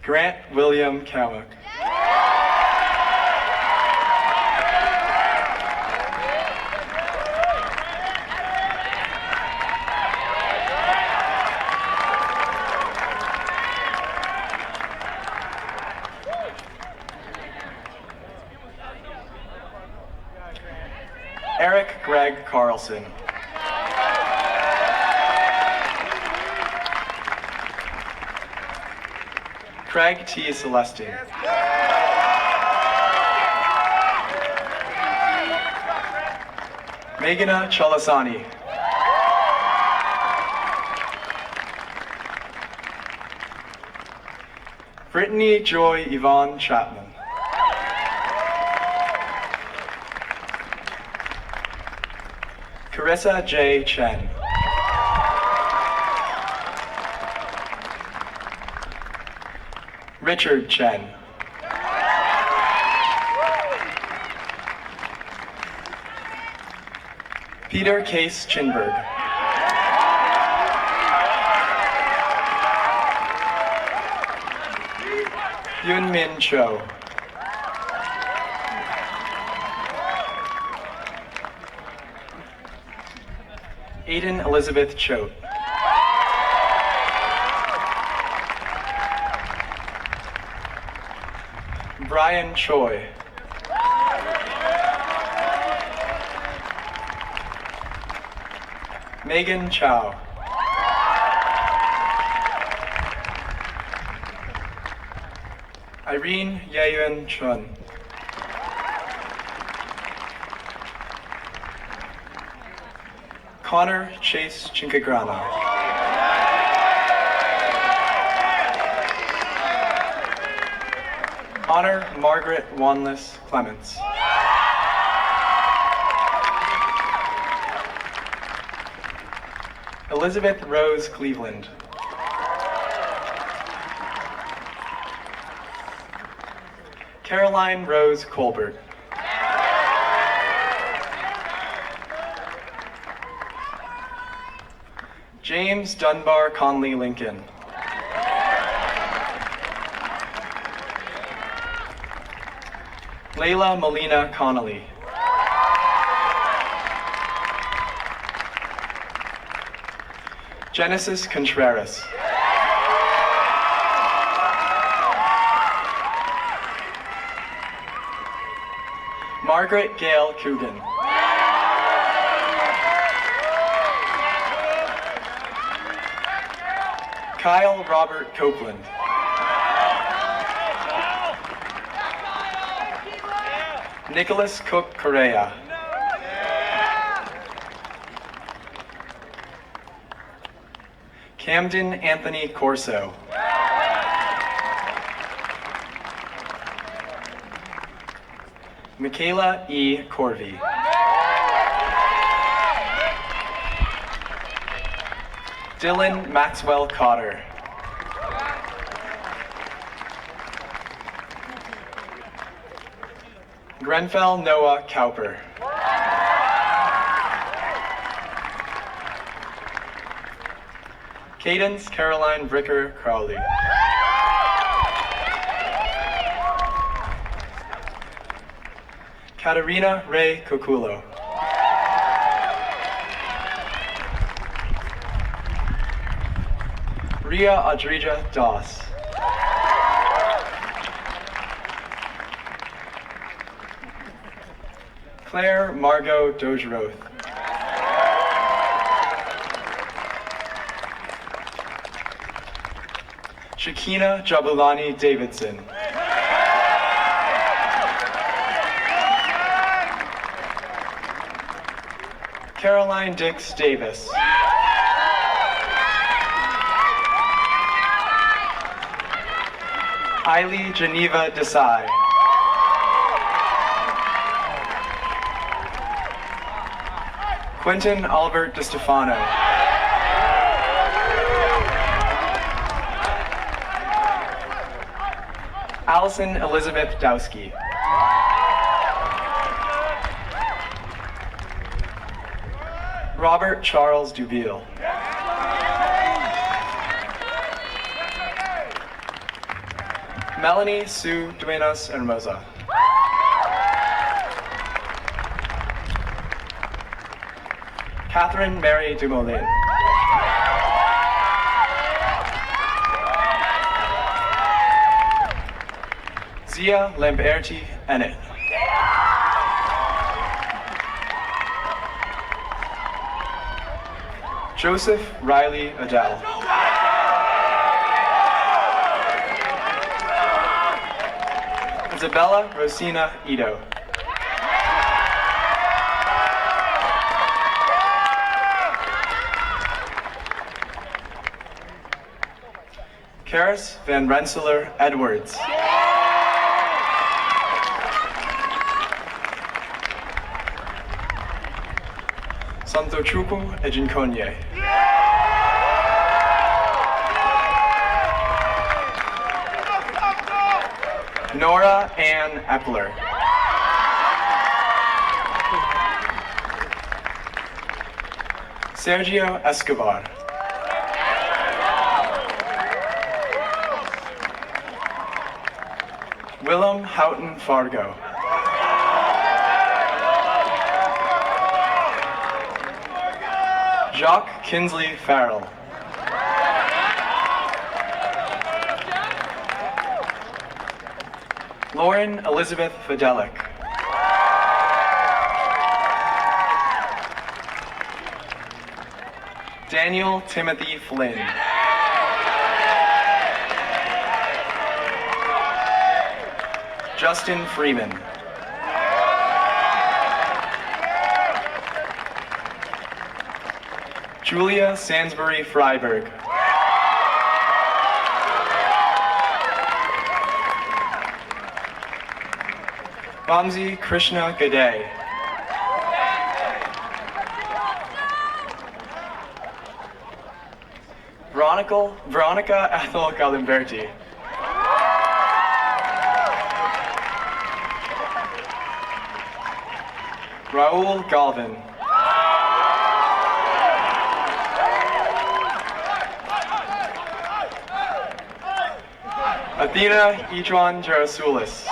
Grant William Cowick. Eric Greg Carlson. Craig T. Celestine. Meghana Chalasani. Brittany Joy Yvonne Chapman. Carissa J. Chen. Richard Chen. Peter Case Chinberg. Yun Min Cho. Aiden Elizabeth Choate. Brian Choi. Megan Chow. Irene Yayun Chun. Connor Chase Chinkagrana. Honor Margaret Wanless Clements. Elizabeth Rose Cleveland. Caroline Rose Colbert. James Dunbar Conley Lincoln. Layla Molina Connolly. Genesis Contreras. Margaret Gale Coogan. Kyle Robert Copeland. Nicholas Cook Correa. Camden Anthony Corso. Michaela E. Corvey. Dylan Maxwell Cotter. Grenfell Noah Cowper. Cadence Caroline Bricker Crowley. Katarina Ray Coculo. Ria Adrija Doss. Claire Margot Dogeroth. Shakina Jabulani Davidson. Caroline Dix Davis. Eily Geneva Desai. Quentin Albert DeStefano. Allison Elizabeth Dowski. Robert Charles Duville. Melanie Sue Duenas Hermosa. Catherine Mary Dumoulin. Zia Lamberti Ennett. Joseph Riley Adele. Isabella Rosina Ito. Karis Van Rensselaer Edwards. Santochukwu Ejinkonye. Nora Ann Epler. Sergio Escobar. Willem Houghton Fargo. Jacques Kinsley Farrell. Lauren Elizabeth Fidelic. Daniel Timothy Flynn. Justin Freeman. Julia Sansbury Freiberg. Vamsi Krishna Gade. Veronica Ethel Galimberti. Raul Galvin. Athena Idron Gerasulis.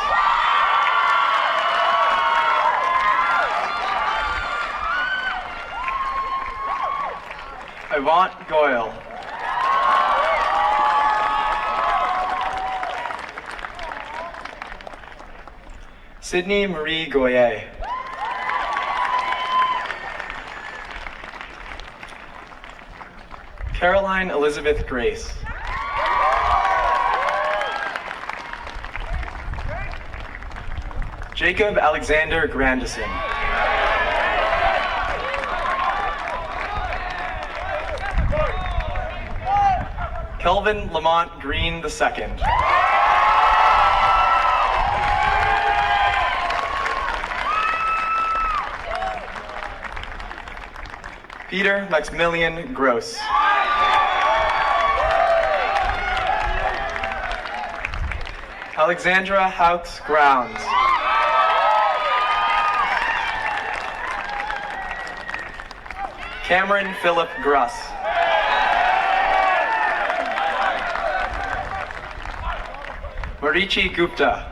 Yvonne Goyle. Sydney Marie Goyer. Caroline Elizabeth Grace. Jacob Alexander Grandison. Kelvin Lamont Green II. Peter Maximilian Gross. Alexandra Haux Grounds. Cameron Philip Gruss. Marichi Gupta.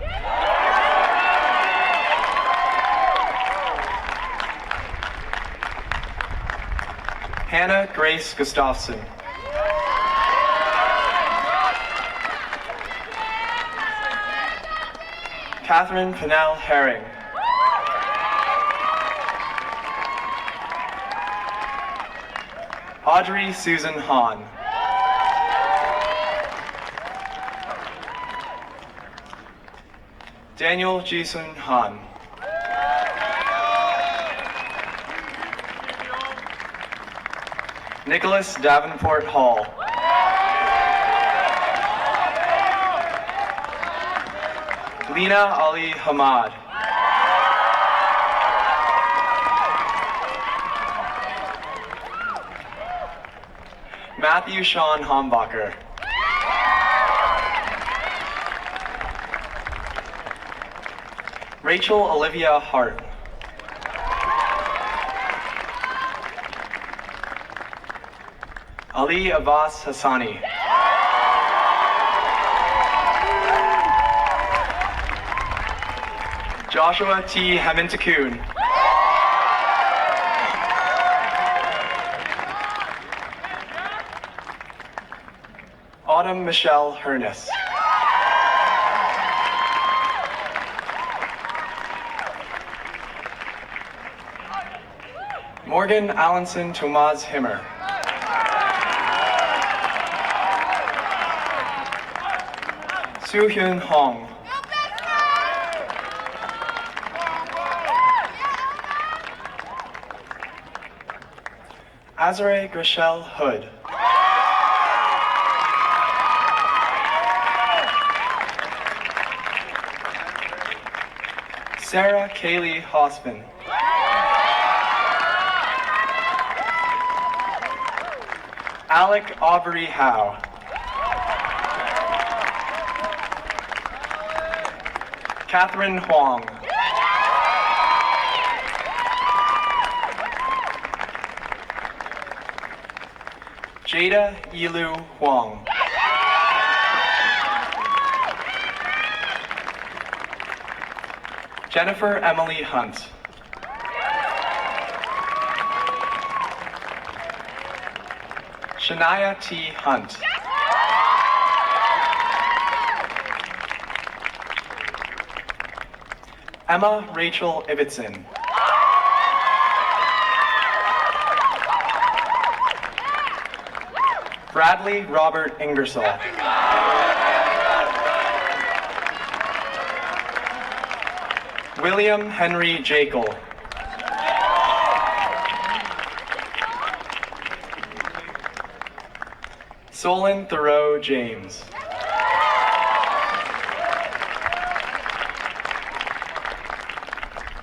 Hannah Grace Gustafson. Catherine Pennell Herring. Audrey Susan Hahn. Daniel Jason Hahn. Nicholas Davenport Hall. Lena Ali Hamad. Matthew Sean Hombacher. Rachel Olivia Hart. Ali Abbas Hassani. Joshua T. Hamintakun. Autumn Michelle Hernus. Morgan Allenson Tomas Himmer. Soo Hyun Hong. Azare Grishel Hood. Sarah Kaylee Hospin. Alec Aubrey Howe. Catherine Huang. Jada Yilu Huang. Jennifer Emily Hunt. Shania T. Hunt. Emma Rachel Ibbotson. Bradley Robert Ingersoll. William Henry Jekyll. Solon Thoreau James.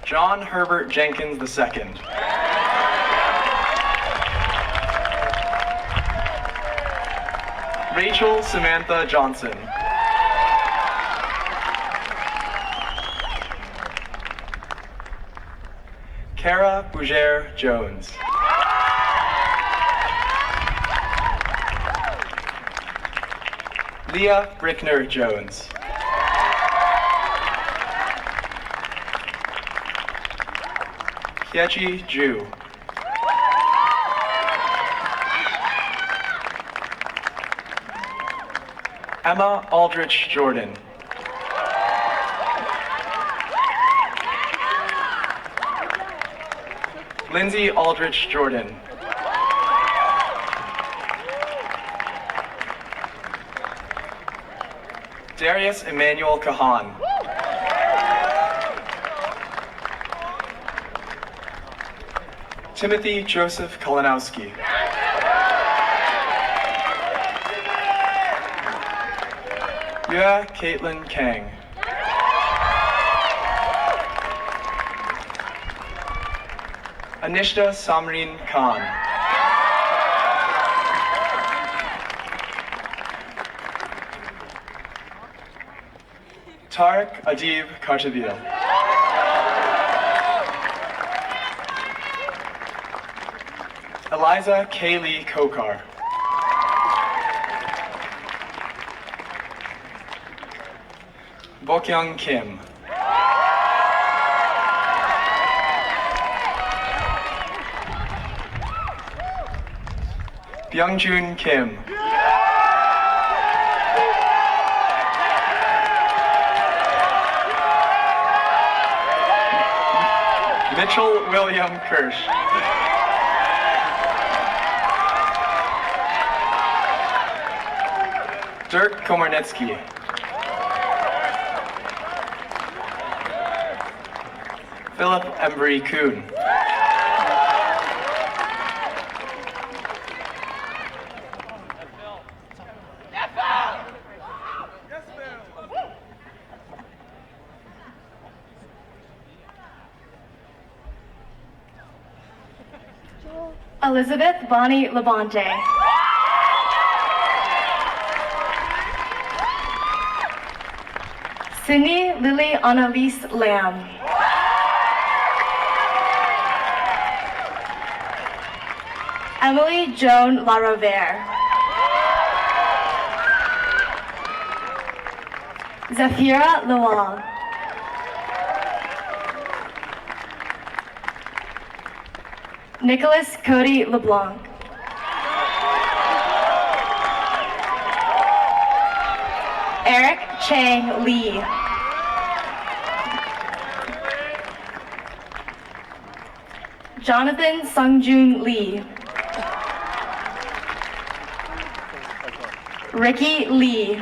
John Herbert Jenkins II. Rachel Samantha Johnson. Kara Bougere Jones. Leah Brickner Jones. Kiechi Ju. Emma Aldrich Jordan. Lindsay Aldrich Jordan. Darius Emmanuel Kahan. Timothy Joseph Kalinowski. Yua Caitlin Kang. Anishta Samreen Khan. Tariq Adib Kartabil. Eliza Kaylee Kokar. Bokyung Kim. Byungjun Kim. Marshall William Kirsch. Dirk Komarnitsky. Philip Embry Kuhn. Elizabeth Bonnie Labonte. Sydney Lily Annalise Lamb. Emily Joan LaRovere. Zafira Lawal. Nicholas Cody LeBlanc. Eric Chang Lee. Jonathan Sungjun Lee. Ricky Lee.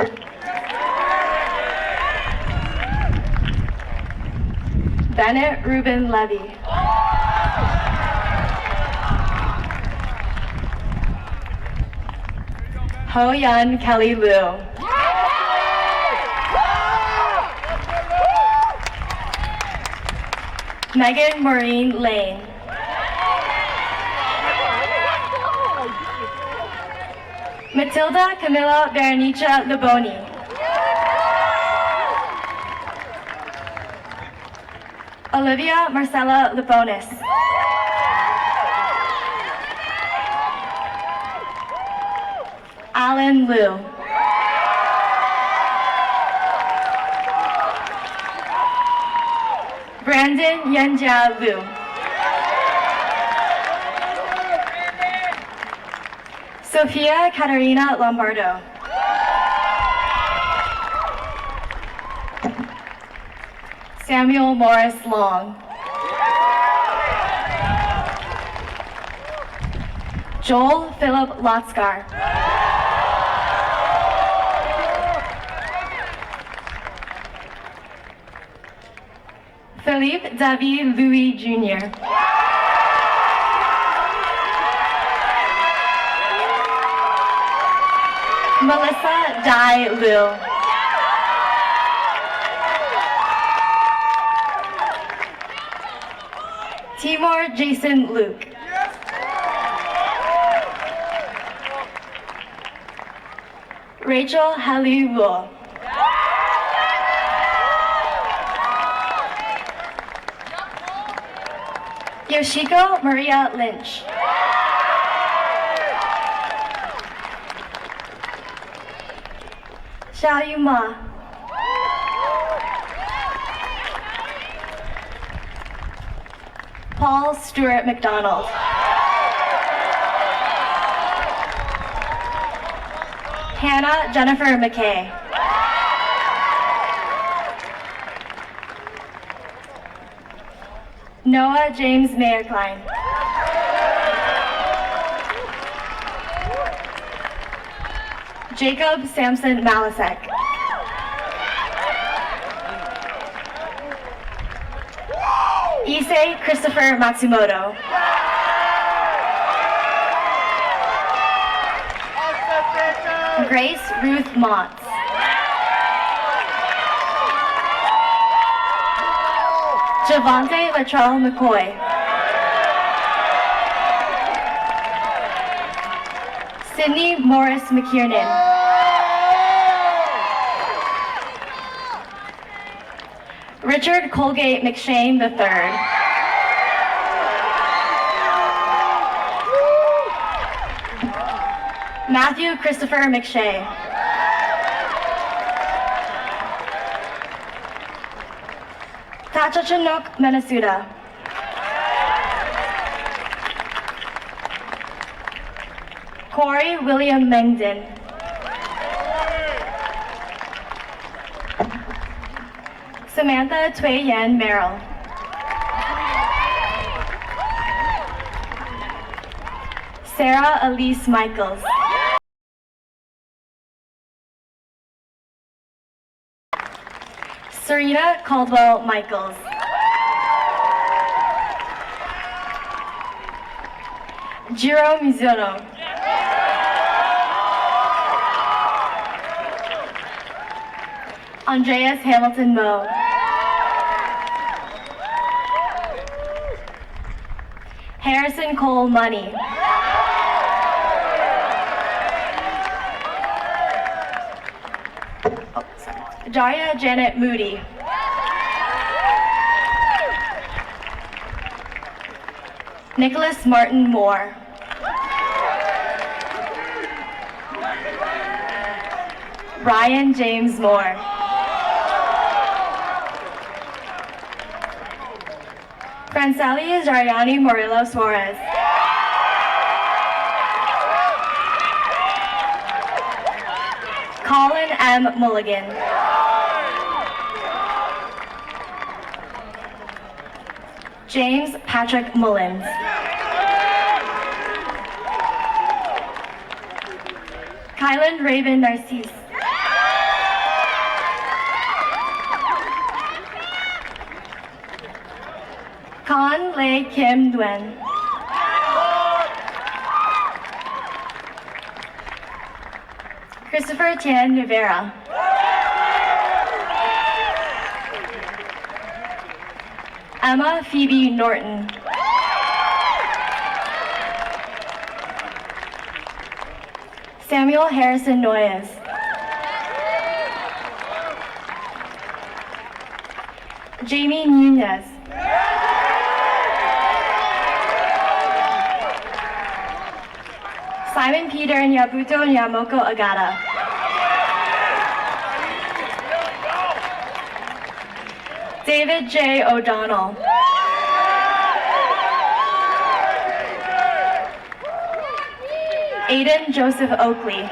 Bennett Ruben Levy. Ho Yun Kelly Liu. Megan Maureen Lane. Matilda Camilla Berenice Leboni. Olivia Marcella Leponis. Alan Liu. Brandon Yenjia Liu. Sophia Katarina Lombardo. Samuel Morris Long. Joel Philip Lotzgar. Philippe David Louis Jr. Melissa Dai Liu. Timur Jason Luke. Rachel Hallie Luo. Yoshiko Maria Lynch. Xiao Yu Ma. Paul Stewart McDonald. Hannah Jennifer McKay. Noah James Mayerklein. Jacob Samson Malasek. Issei Christopher Matsumoto. Grace Ruth Motts. Javante Latrell McCoy. Sydney Morris McKiernan. Richard Colgate McShane III. Matthew Christopher McShay. Tachachanook Menasuda. Corey William Mengden. Samantha Tui Yen Merrill. Sarah Elise Michaels. Serena Caldwell Michaels. Jiro Mizuno. Andreas Hamilton Moe. Harrison Cole Money. Daria Janet Moody. Nicholas Martin Moore. Ryan James Moore. Franceli Jariani Morillo Suarez. Colin M. Mulligan. James Patrick Mullins. Kylan Raven Narcisse. Con Lei Kim Duen. Christopher Tian Rivera. Emma Phoebe Norton. Samuel Harrison Noyes. Jamie Nunez. Simon Peter Nyabuto Nyamoko Agata. David J. O'Donnell. Aiden Joseph Oakley.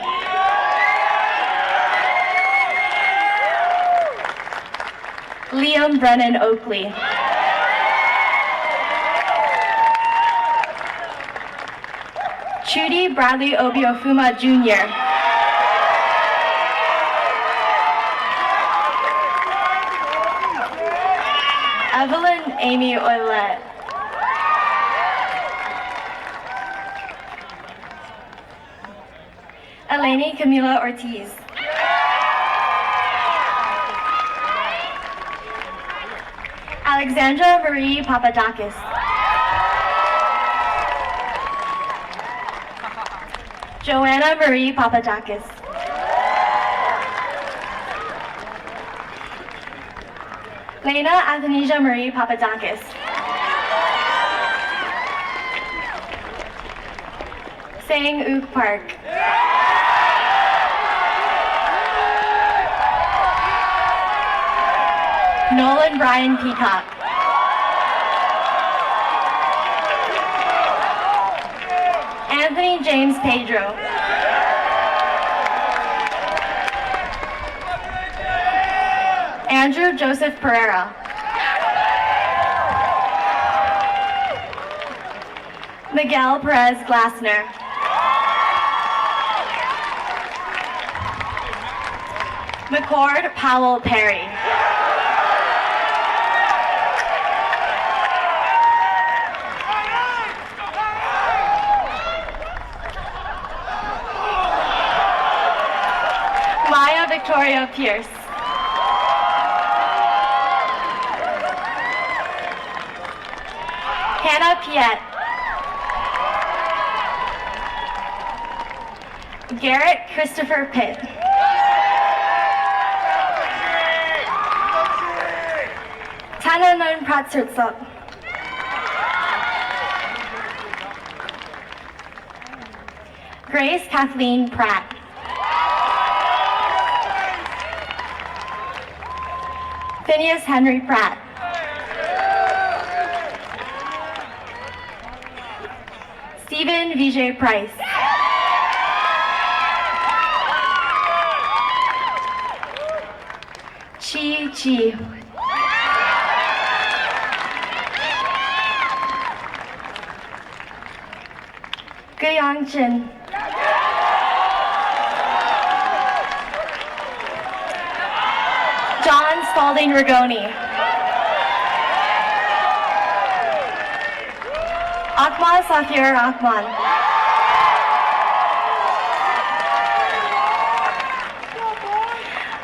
Liam Brennan Oakley. Trudy Bradley Obiofuma Jr. Evelyn Amy Oilette. Eleni Camila Ortiz. Alexandra Marie Papadakis. Joanna Marie Papadakis. Lena Athanasia Marie Papadakis. Sang Ook Park. Nolan Brian Peacock. Anthony James Pedro. Andrew Joseph Pereira. Miguel Perez Glassner. McCord Powell Perry. Maya Victoria Pierce. Hannah Piet. Garrett Christopher Pitt. Tananan Pratsurtsop. Grace Kathleen Pratt. Phineas Henry Pratt. Stephen Vijay Price. Chi Chi. Guyang-chin. John Spalding Rigoni. Akmal Safir Akman.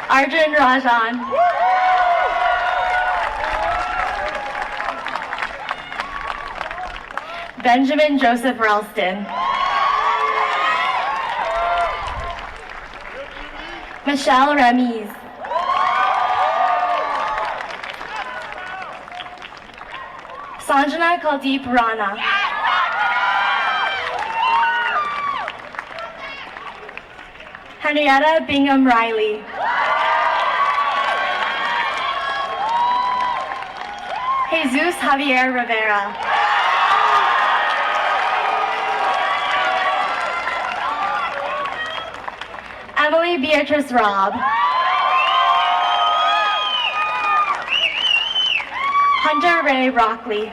Arjun Rajan. Benjamin Joseph Ralston. Michelle Ramiz. Sanjana Kuldeep Rana. Henrietta Bingham Riley. Jesus Javier Rivera. Emily Beatrice Robb. Hunter Ray Rockley.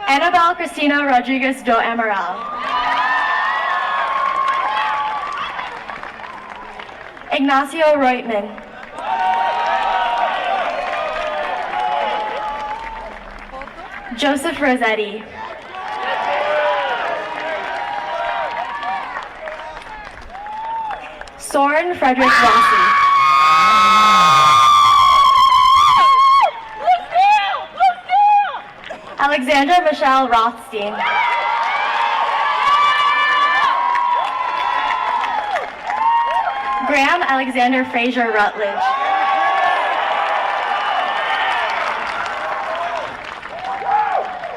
Annabelle Cristina Rodriguez do Amaral. Ignacio Reutman. Joseph Rossetti. Soren Frederick Rossi. Alexandra Michelle Rothstein. Graham Alexander Fraser Rutledge.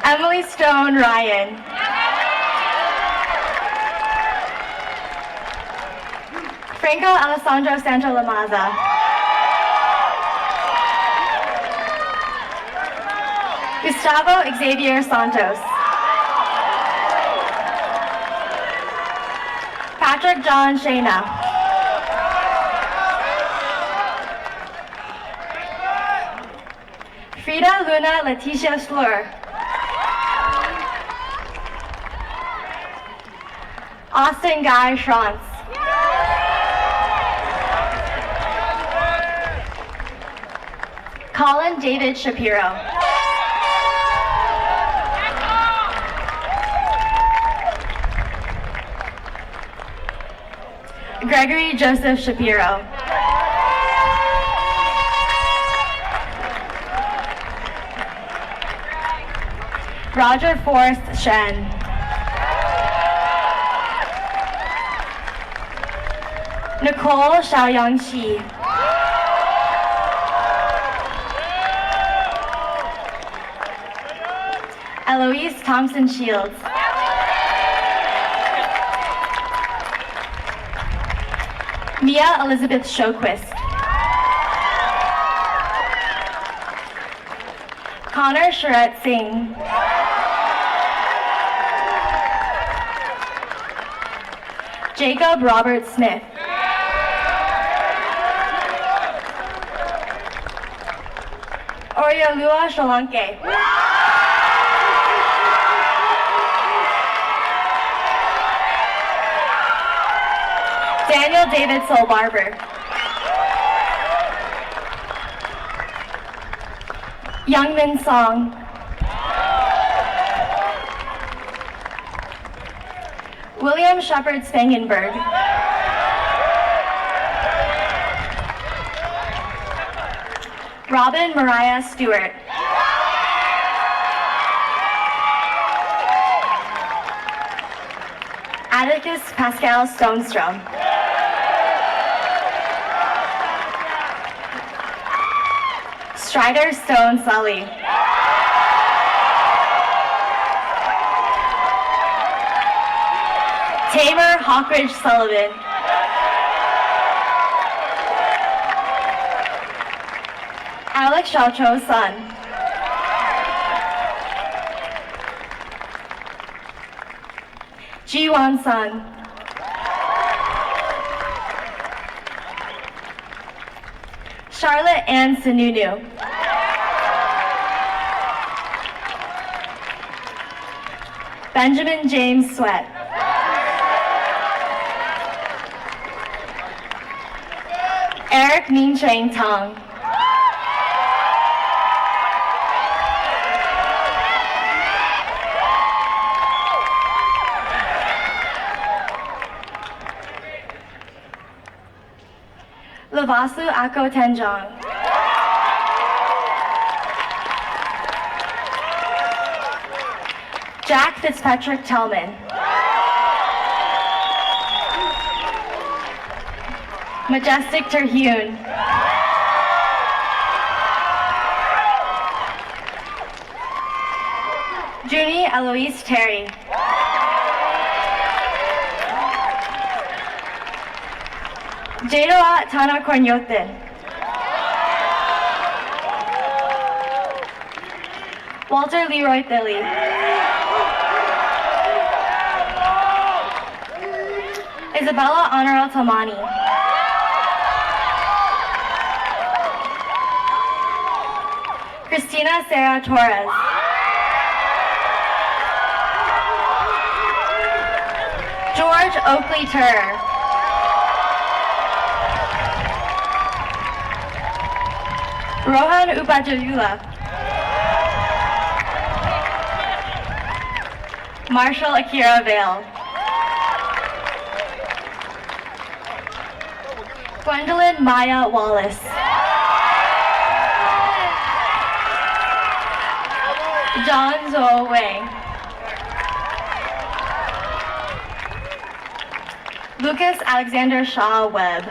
Emily Stone Ryan. Franco Alessandro Santalamaza. Gustavo Xavier Santos. Patrick John Shana. Frida Luna Leticia Slur. Austin Guy Schrantz. Colin David Shapiro. Gregory Joseph Shapiro. Roger Forrest Shen. Nicole Xiaoyang Shi. Eloise Thompson Shields. Mia Elizabeth Shoquist. Connor Sharet Singh. Jacob Robert Smith. Oriolua Shalanke. Daniel David Solbarber. Youngmin Song. William Shepard Spangenberg. Robin Mariah Stewart. Atticus Pascal Stonestrom. Strider Stone Sully. Tamer Hawkridge Sullivan. Alex Shaocho's son. Ji-Wan Sun. Charlotte Ann Sununu. Benjamin James Sweat. Eric Min Cheng Tong. Lavasu Ako Tenjong. Jack Fitzpatrick Tellman. Majestic Terhune. Junie Eloise Terry. Jadoa Tana Kornyotin. Walter Leroy Thilly. Isabella Honoral Tamani. Christina Sarah Torres. George Oakley Turr. Rohan Upajayula. Marshall Akira Vale. Gwendolyn Maya Wallace. John Zo Wang. Lucas Alexander Shaw Webb.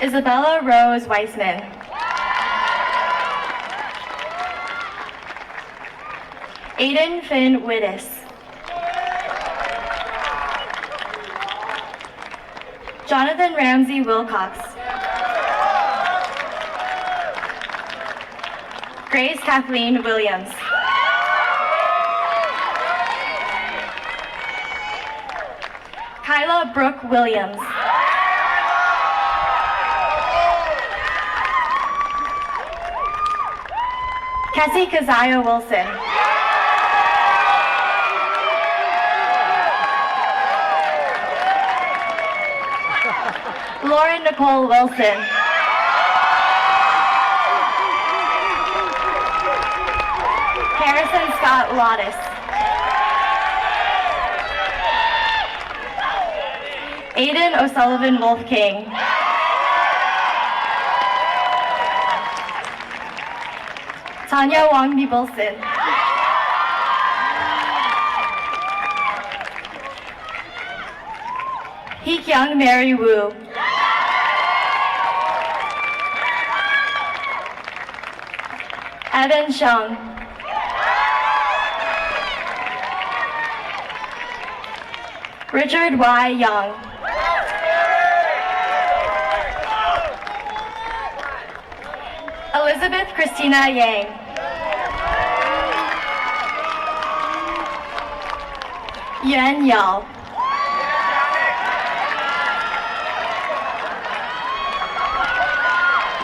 Isabella Rose Weissman. Aiden Finn Wittes. Jonathan Ramsey Wilcox. Grace Kathleen Williams. Kyla Brooke Williams. Cassie Keziah Wilson. Lauren Nicole Wilson. Harrison Scott Lottis. Aiden O'Sullivan Wolf King. Tanya Wong Wilson. Hee-Kyung Mary Wu. Evan Shung. Richard Y. Young. Elizabeth Christina Yang. Yuan Yao.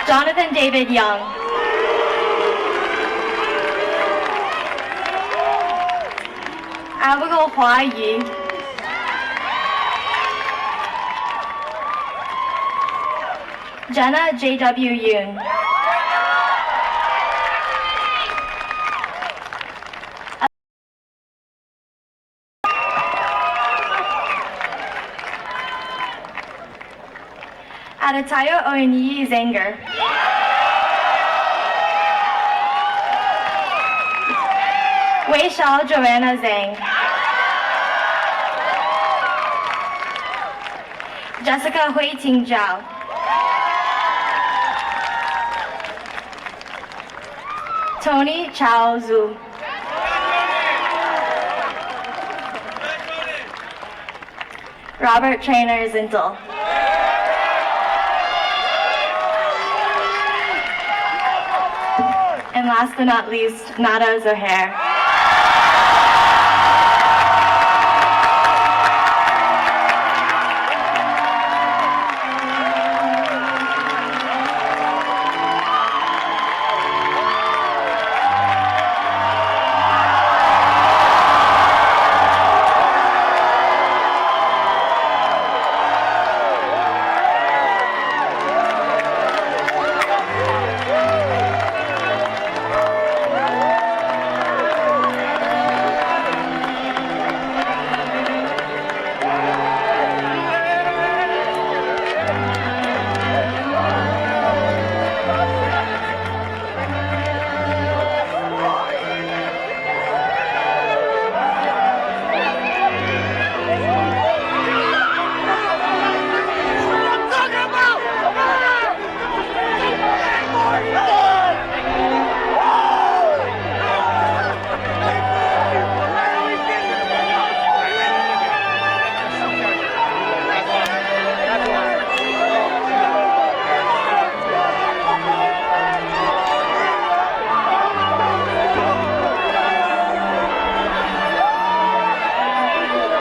Jonathan David Young. Abigail Hua Yi. Jenna J.W. Yoon. Adetayo Oyeniyi Zenger. Wei Xiao Joanna Zhang. Jessica Hui Ting Zhao. Tony Chao Zhu. Robert Trainer Zintel. And last but not least, Nada Zohair.